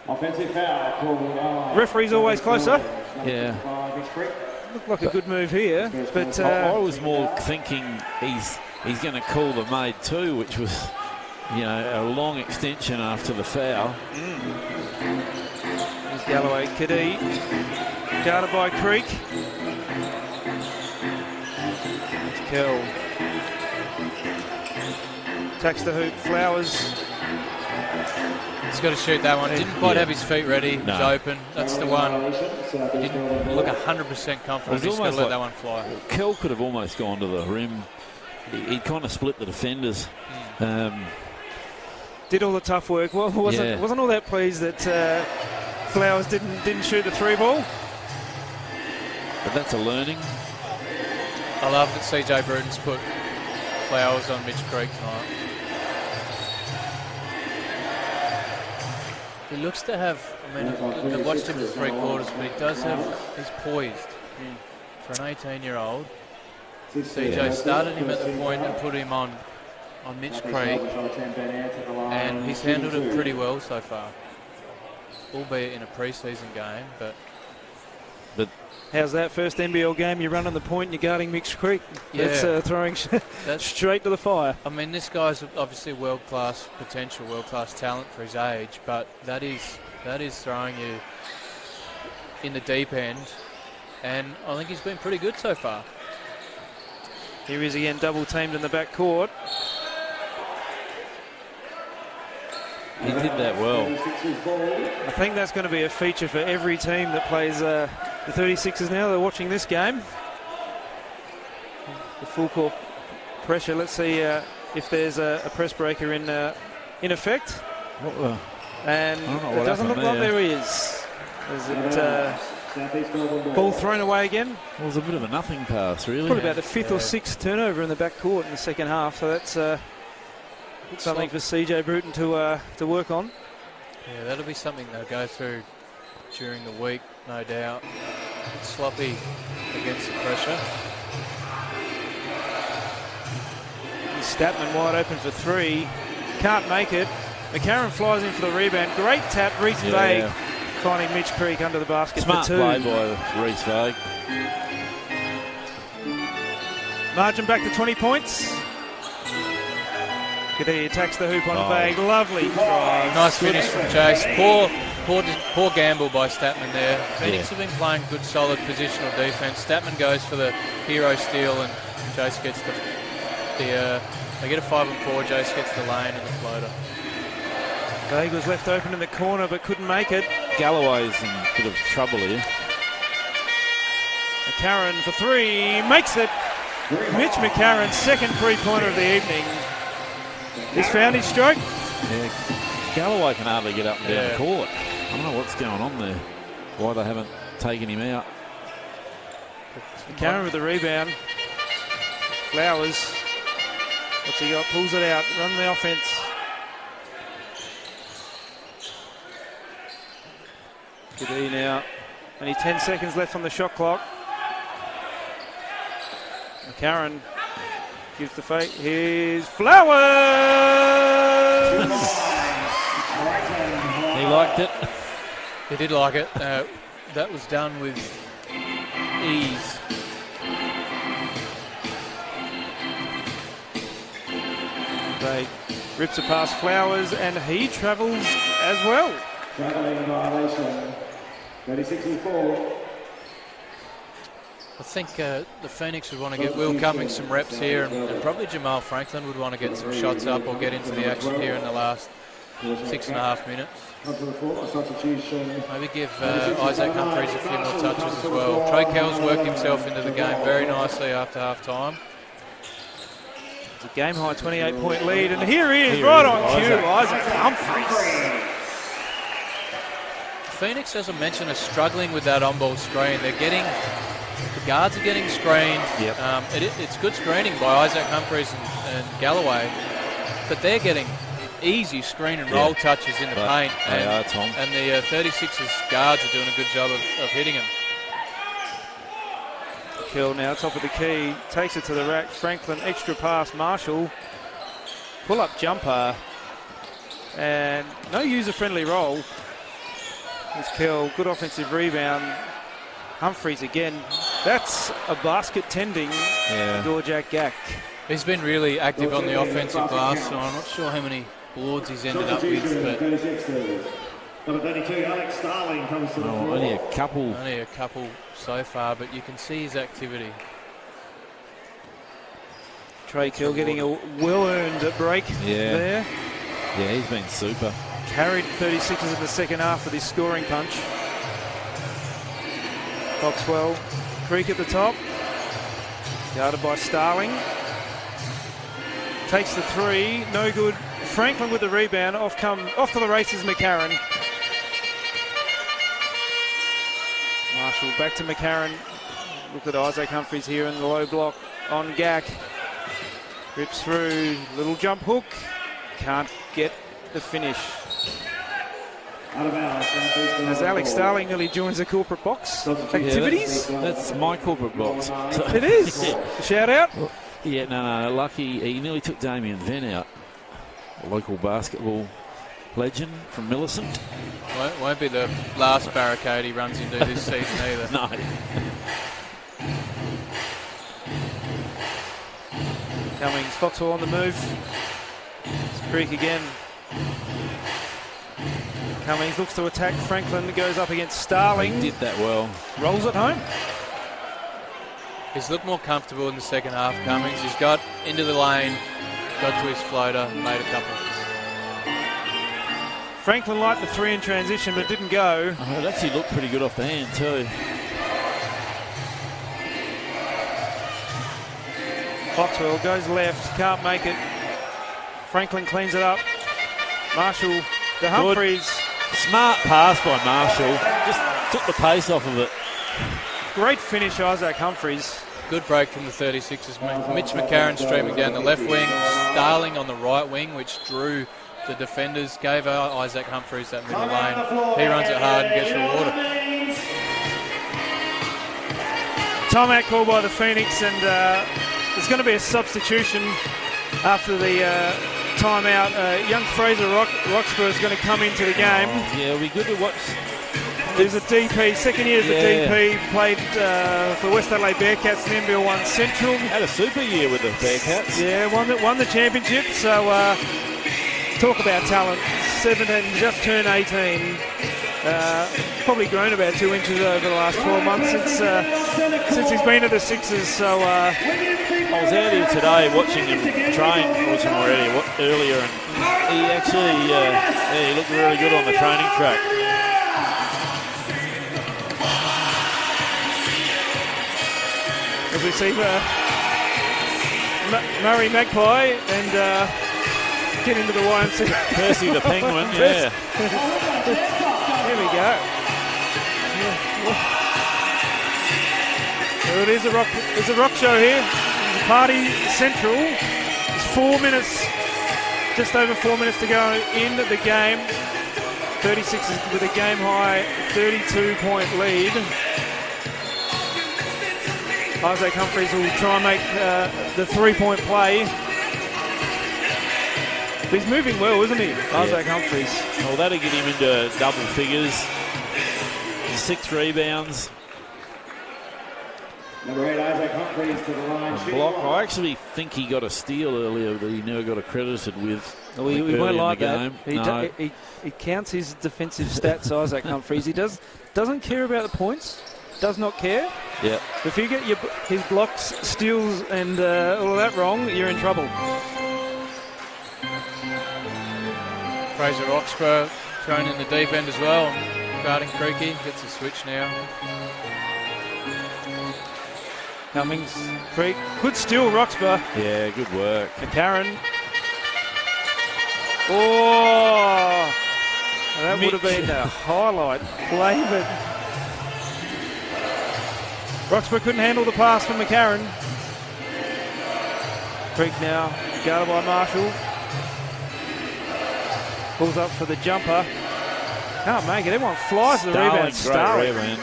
offensive foul. Referee's always closer. Yeah. Looked like a good move here, but I was more thinking he's going to call the made two, which was, you know, a long extension after the foul. There's Galloway, Kadee, guarded by Creek. It's Kell. Attacks the hoop, Flowers. He's got to shoot that one. Didn't quite have his feet ready. He was open. That's the one. He didn't look 100% confident. He's got to let that one fly. Kell could have almost gone to the rim. He kind of split the defenders. Did all the tough work. Well, wasn't all that pleased that Flowers didn't shoot the three ball. But that's a learning. I love that CJ Bruton's put Flowers on Mitch Creek tonight. He looks to have, I mean, I've watched him for 3 quarters, but he does have, he's poised for an 18-year-old. CJ started him at the point and put him on Mitch Creek, and he's handled it pretty well so far, albeit in a pre-season game. But how's that first NBL game? You're running the point and you're guarding Mitch Creek. Yeah. That's throwing straight to the fire. I mean, this guy's obviously world-class potential, world-class talent for his age, but that is throwing you in the deep end, and I think he's been pretty good so far. Here he is again, double teamed in the back court. He did that well. I think that's going to be a feature for every team that plays the 36ers now. They're watching this game. The full court pressure. Let's see if there's a press breaker in effect. And it doesn't look like there is. Is it Southeast Melbourne ball. Ball thrown away again. Well, it was a bit of a nothing pass, really. Probably about the fifth or sixth turnover in the back court in the second half. So that's something for CJ Bruton to work on. Yeah, that'll be something they'll go through during the week, no doubt. It's sloppy against the pressure. Statman wide open for three. Can't make it. McCarron flies in for the rebound. Great tap. Reese Vague finding Mitch Creek under the basket Smart for two. play by Reese Vague. Margin back to 20 points. Kadee attacks the hoop on Vague. Lovely drive. Nice finish from Chase. Poor gamble by Statman there. Phoenix have been playing good, solid positional defence. Statman goes for the hero steal and Chase gets they get a 5 and 4. Chase gets the lane and the floater. Vague was left open in the corner but couldn't make it. Galloway's in a bit of trouble here. McCarron for three. Makes it. Mitch McCarron's second three-pointer of the evening. He's found his stroke. Yeah, Galloway can hardly get up and down the court. I don't know what's going on there. Why they haven't taken him out. McCarron with the rebound. Flowers. What's he got? Pulls it out. Run the offense. Kadee now. Only 10 seconds left on the shot clock. McCarron gives the fake. Here's Flowers! He liked it. He did like it. That was done with ease. They rips it past Flowers and he travels as well. Travelling violation. 36 and 4. I think the Phoenix would want to get Will Cummings some reps here and probably Jamal Franklin would want to get some shots up or get into the action here in the last 6.5 minutes. Maybe give Isaac Humphries a few more touches as well. Trey Kells worked himself into the game very nicely after half time. It's a game high 28-point lead and here he is, right on cue, Isaac Humphries. Phoenix, as I mentioned, are struggling with that on-ball screen. The guards are getting screened. Yep. It's good screening by Isaac Humphries and Galloway, but they're getting easy screen and roll touches in the paint. And the 36ers guards are doing a good job of hitting him. Kill now, top of the key, takes it to the rack. Franklin, extra pass, Marshall. Pull-up jumper. And no user-friendly roll. It's Kell, good offensive rebound. Humphries again. That's a basket tending Dorjak Gak. He's been really active on the offensive glass, so I'm not sure how many boards he's ended up with. But number 32, Alex Starling comes to the floor. Only a couple. Only a couple so far, but you can see his activity. Trey Kell getting a well-earned break there. Yeah, he's been super. Carried 36ers in the second half with his scoring punch. Coxwell, Creek at the top. Guarded by Starling. Takes the three, no good. Franklin with the rebound, off to the races McCarron. Marshall back to McCarron. Look at Isaac Humphries here in the low block on Gak. Rips through, little jump hook. Can't get the finish. As Alex Starling nearly joins the corporate box activities. That's my corporate box. It is. Shout out. Yeah, no, lucky. He nearly took Damien Venn out. A local basketball legend from Millicent. Won't be the last barricade he runs into this season either. No. Cummings, Foxhall on the move. It's Creek again. Cummings looks to attack Franklin, goes up against Starling. He did that well. Rolls it home. He's looked more comfortable in the second half, Cummings. He's got into the lane, got to his floater, made a couple. Franklin liked the three in transition, but didn't go. It actually looked pretty good off the hand too. Foxwell goes left, can't make it. Franklin cleans it up. Marshall to Humphries. Smart pass by Marshall. Just took the pace off of it. Great finish, Isaac Humphries. Good break from the 36ers. Mitch McCarron streaming down the left wing, Starling on the right wing, which drew the defenders, gave Isaac Humphries that middle lane. He runs it hard and gets rewarded. Timeout called by the Phoenix, and there's going to be a substitution after the timeout. Young Fraser Roxburgh is going to come into the game. Yeah, it'll be good to watch. There's a DP, second year as a DP, played for West Adelaide Bearcats in NBL 1 Central. Had a super year with the Bearcats. Yeah, won the championship. So talk about talent. 17, just turned 18. Probably grown about 2 inches over the last 12 months since he's been at the Sixers. So I was out here today watching him train earlier, and he actually he looked really good on the training track. As we see Murray Magpie and get into the YMCA. Percy the Penguin, yeah. Here we go. So it is a rock show here. It's Party Central. It's 4 minutes, just over 4 minutes to go in the game. 36 is with a game high 32-point lead. Isaac Humphries will try and make the 3-point play. He's moving well, isn't he, Isaac Humphries? Well, that'll get him into double figures. 6 rebounds. Number 8, Isaac Humphries to the line. Block. I actually think he got a steal earlier that he never got accredited with. Well, he won't like that. No. He counts his defensive stats, Isaac Humphries. He doesn't care about the points. Does not care. Yeah. If you get his blocks, steals, and all of that wrong, you're in trouble. Fraser Roxburgh thrown in the deep end as well. Guarding Creaky, gets a switch now. Cummings, Creek, good steal, Roxburgh. Yeah, good work. McCarron. Oh, that would have been a highlight play, but Roxburgh couldn't handle the pass from McCarron. Creek now guarded by Marshall. Pulls up for the jumper. Can't make it. Everyone flies to the rebound. Great rebound.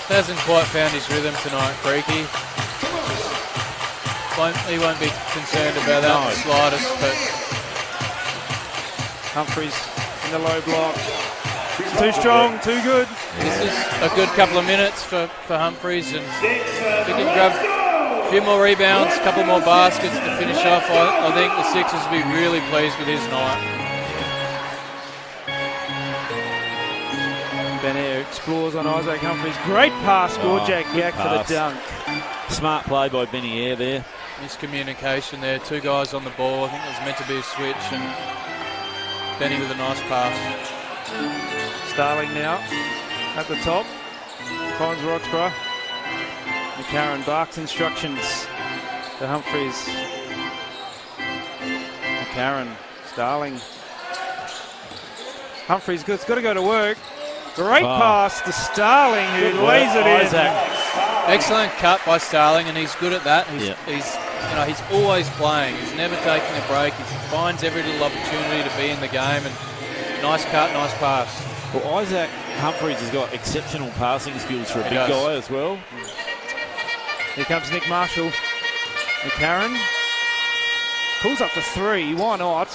Hasn't quite found his rhythm tonight, Creaky. He won't be concerned about that in the slightest, but Humphries in the low block. Too strong, too good. This is a good couple of minutes for Humphries, and if he can grab a few more rebounds, a couple more baskets to finish off, I think the Sixers will be really pleased with his night. Benair explores on Isaac Humphries. Great pass, Gorjak Gak for the dunk. Smart play by Benny Air there. Miscommunication there. 2 guys on the ball. I think it was meant to be a switch, and Benny with a nice pass. Starling now at the top. Finds Roxburgh. McCarron barks instructions to Humphries. McCarron, Starling. Humphries, it's got to go to work. Great pass to Starling, who lays it in. Excellent cut by Starling, and he's good at that. He's always playing. He's never taking a break. He finds every little opportunity to be in the game, and nice cut, nice pass. Well, Isaac Humphries has got exceptional passing skills for a big guy as well. Here comes Nick Marshall. McCarron pulls up for 3. Why not?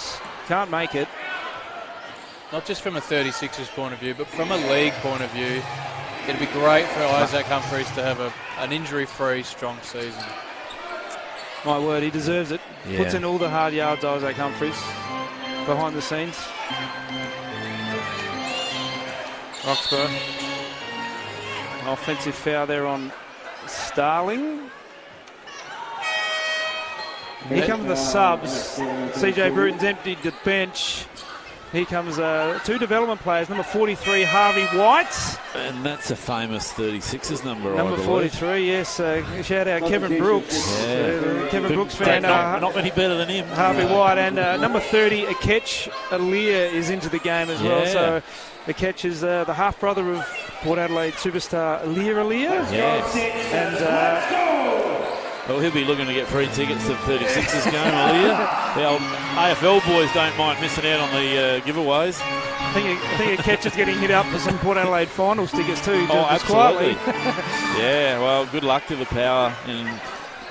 Can't make it. Not just from a 36ers point of view, but from a league point of view, it'd be great for Isaac Humphries to have an injury-free, strong season. My word, he deserves it. Yeah. Puts in all the hard yards, Isaac Humphries, behind the scenes. Roxburgh. Offensive foul there on Starling. Here come the subs. CJ Bruton's emptied the bench. Here comes 2 development players. Number 43, Harvey White. And that's a famous 36ers number, Number 43, yes. Shout out Kevin Brooks. Kevin Brooks fan. Not many better than him. Harvey White. And number 30, Akech Alia is into the game as well. So The catch is the half-brother of Port Adelaide superstar Aliir. Yes. And well, he'll be looking to get free tickets to the 36ers game, Aliir. The old AFL boys don't mind missing out on the giveaways. I think a catch is getting hit up for some Port Adelaide finals tickets too. Oh, just absolutely. quietly. Yeah, well, good luck to the Power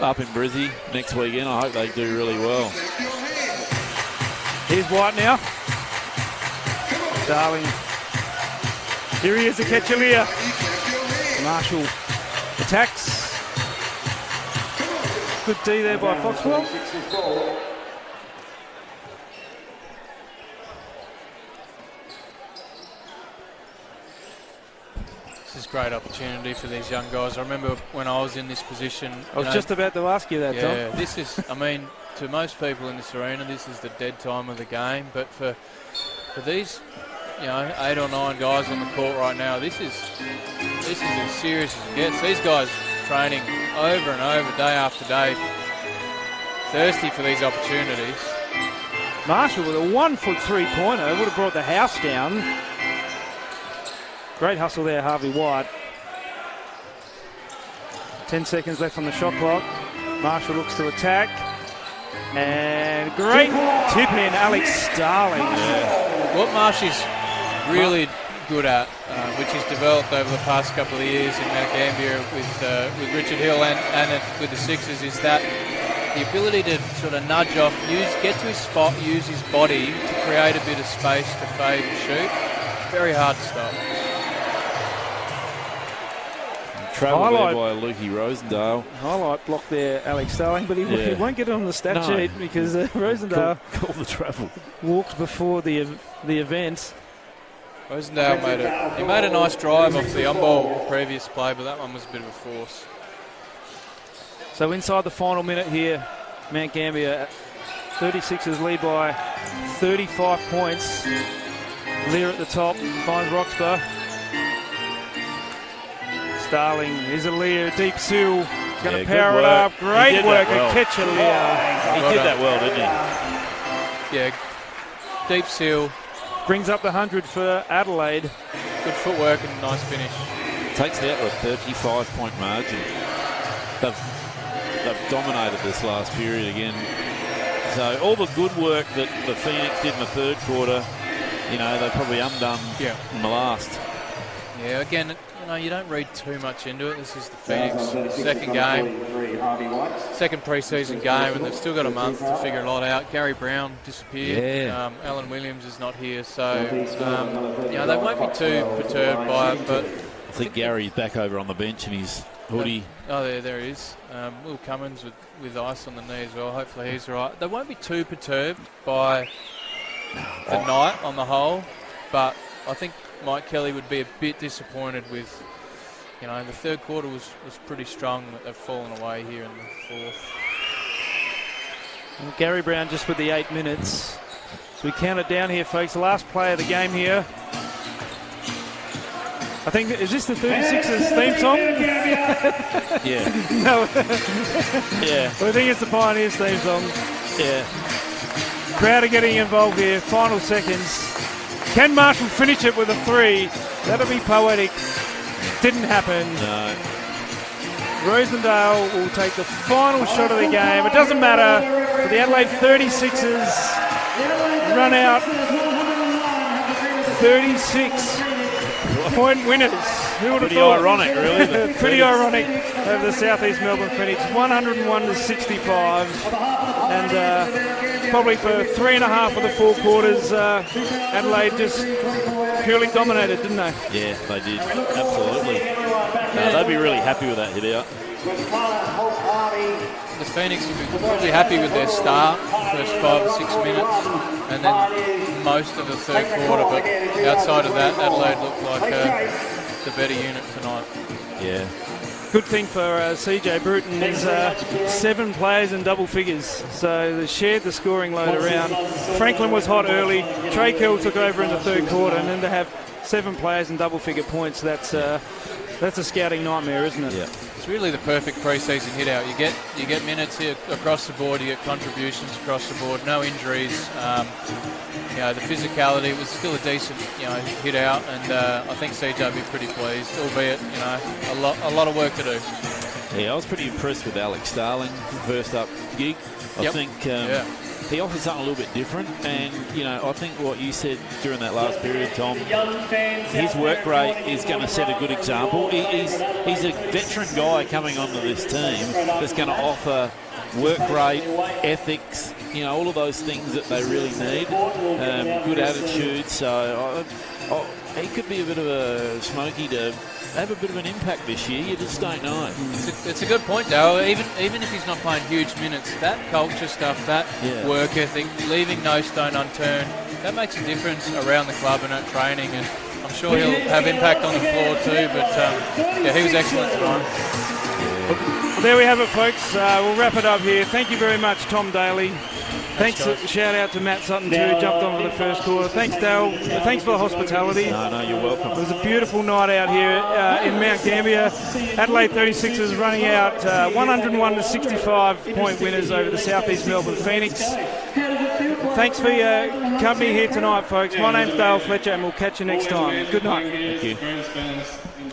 up in Brizzy next weekend. I hope they do really well. Here's White now. Darling. Here he is, the catch, Aliir. Marshall attacks. Good D there by Foxwell. This is a great opportunity for these young guys. I remember when I was in this position. I was just about to ask you that, Tom. Yeah, this is, I mean, to most people in this arena, this is the dead time of the game. But for these, 8 or 9 guys on the court right now, this is as serious as it gets. These guys training over and over, day after day, thirsty for these opportunities. Marshall with a 1-foot three-pointer would have brought the house down. Great hustle there, Harvey White. 10 seconds left on the shot clock. Marshall looks to attack. And great tip in, Alex Starling. Yeah. What Marshy's really good at, which he's developed over the past couple of years in Mount Gambier with Richard Hill and with the Sixers, is that the ability to sort of nudge off, get to his spot, use his body to create a bit of space to fade and shoot. Very hard to stop. Travel there by Lukey Rosendale. Highlight block there, Alex Starling, but he won't get it on the stat sheet because Rosendale call the travel. Walked before the event. Rosendale made a nice drive off the on-ball previous play, but that one was a bit of a force. So inside the final minute here, Mount Gambier 36ers lead by 35 points. Lear at the top, finds Roxburgh. Starling is Aliir, deep Sill, going to power it up. Great work, a catch Aliir. He did that well, didn't he? Yeah, deep Sill. Brings up the 100 for Adelaide. Good footwork and a nice finish. Takes it out with a 35-point margin. They've dominated this last period again. So all the good work that the Phoenix did in the third quarter, they probably undone in the last. Yeah, again, you don't read too much into it. This is the Phoenix second game, second pre-season game, and they've still got a month to figure a lot out. Gary Brown disappeared. Yeah. Alan Williams is not here, so they won't be too perturbed by it. But I think Gary's back over on the bench in his hoodie. There he is. Will Cummins with ice on the knee as well. Hopefully he's right. They won't be too perturbed by the night on the whole, but I think Mike Kelly would be a bit disappointed with, the third quarter was pretty strong, but they've fallen away here in the fourth. And Gary Brown just with the 8 minutes. So we count it down here, folks. The last play of the game here. I think, is this the 36ers theme song? Yeah. No. Yeah. Well, I think it's the Pioneers theme song. Yeah. Crowd are getting involved here. Final seconds. Can Marshall finish it with a 3? That'll be poetic. Didn't happen. No. Rosendale will take the final shot of the game. It doesn't matter. For the Adelaide 36ers run out 36-point winners. Who would have thought? Ironic, really. Pretty ironic over the Southeast Melbourne Phoenix. 101-65. And probably for 3.5 of the 4 quarters, Adelaide just purely dominated, didn't they? Yeah, they did. Absolutely. They'd be really happy with that hit out. The Phoenix will be probably happy with their start, first 5 or 6 minutes, and then most of the third quarter. But outside of that, Adelaide looked like the better unit tonight. Yeah. Good thing for CJ Bruton is 7 players in double figures, so they shared the scoring load around. Franklin was hot early, Trey Kell took over in the third quarter, and then to have 7 players in double figure points, that's a scouting nightmare, isn't it? Yeah. it's really the perfect pre-season hit out. You get minutes here across the board. You get contributions across the board. No injuries. The physicality was still a decent hit out, and I think CJ will be pretty pleased, albeit a lot of work to do. Yeah, I was pretty impressed with Alex Starling, first up gig. I think he offers something a little bit different, and I think what you said during that last period, Tom, his work rate is going to set a good example. He's a veteran guy coming onto this team that's going to offer work rate, ethics, all of those things that they really need. Good attitude, so he could be a bit of a smoky to have a bit of an impact this year. You just don't know. It's a good point, Dale. Even if he's not playing huge minutes, that culture stuff, that work ethic, leaving no stone unturned, that makes a difference around the club and at training. And I'm sure he'll have impact on the floor too. But he was excellent tonight. Well, there we have it, folks. We'll wrap it up here. Thank you very much, Tom Daly. Thanks, shout out to Matt Sutton too, jumped on for the first quarter. Thanks, Dale. Thanks for the hospitality. No, you're welcome. It was a beautiful night out here in Mount Gambier. Adelaide 36ers running out 101 to 65 point winners over the Southeast Melbourne Phoenix. Thanks for your company here tonight, folks. My name's Dale Fletcher, and we'll catch you next time. Good night. Thank you.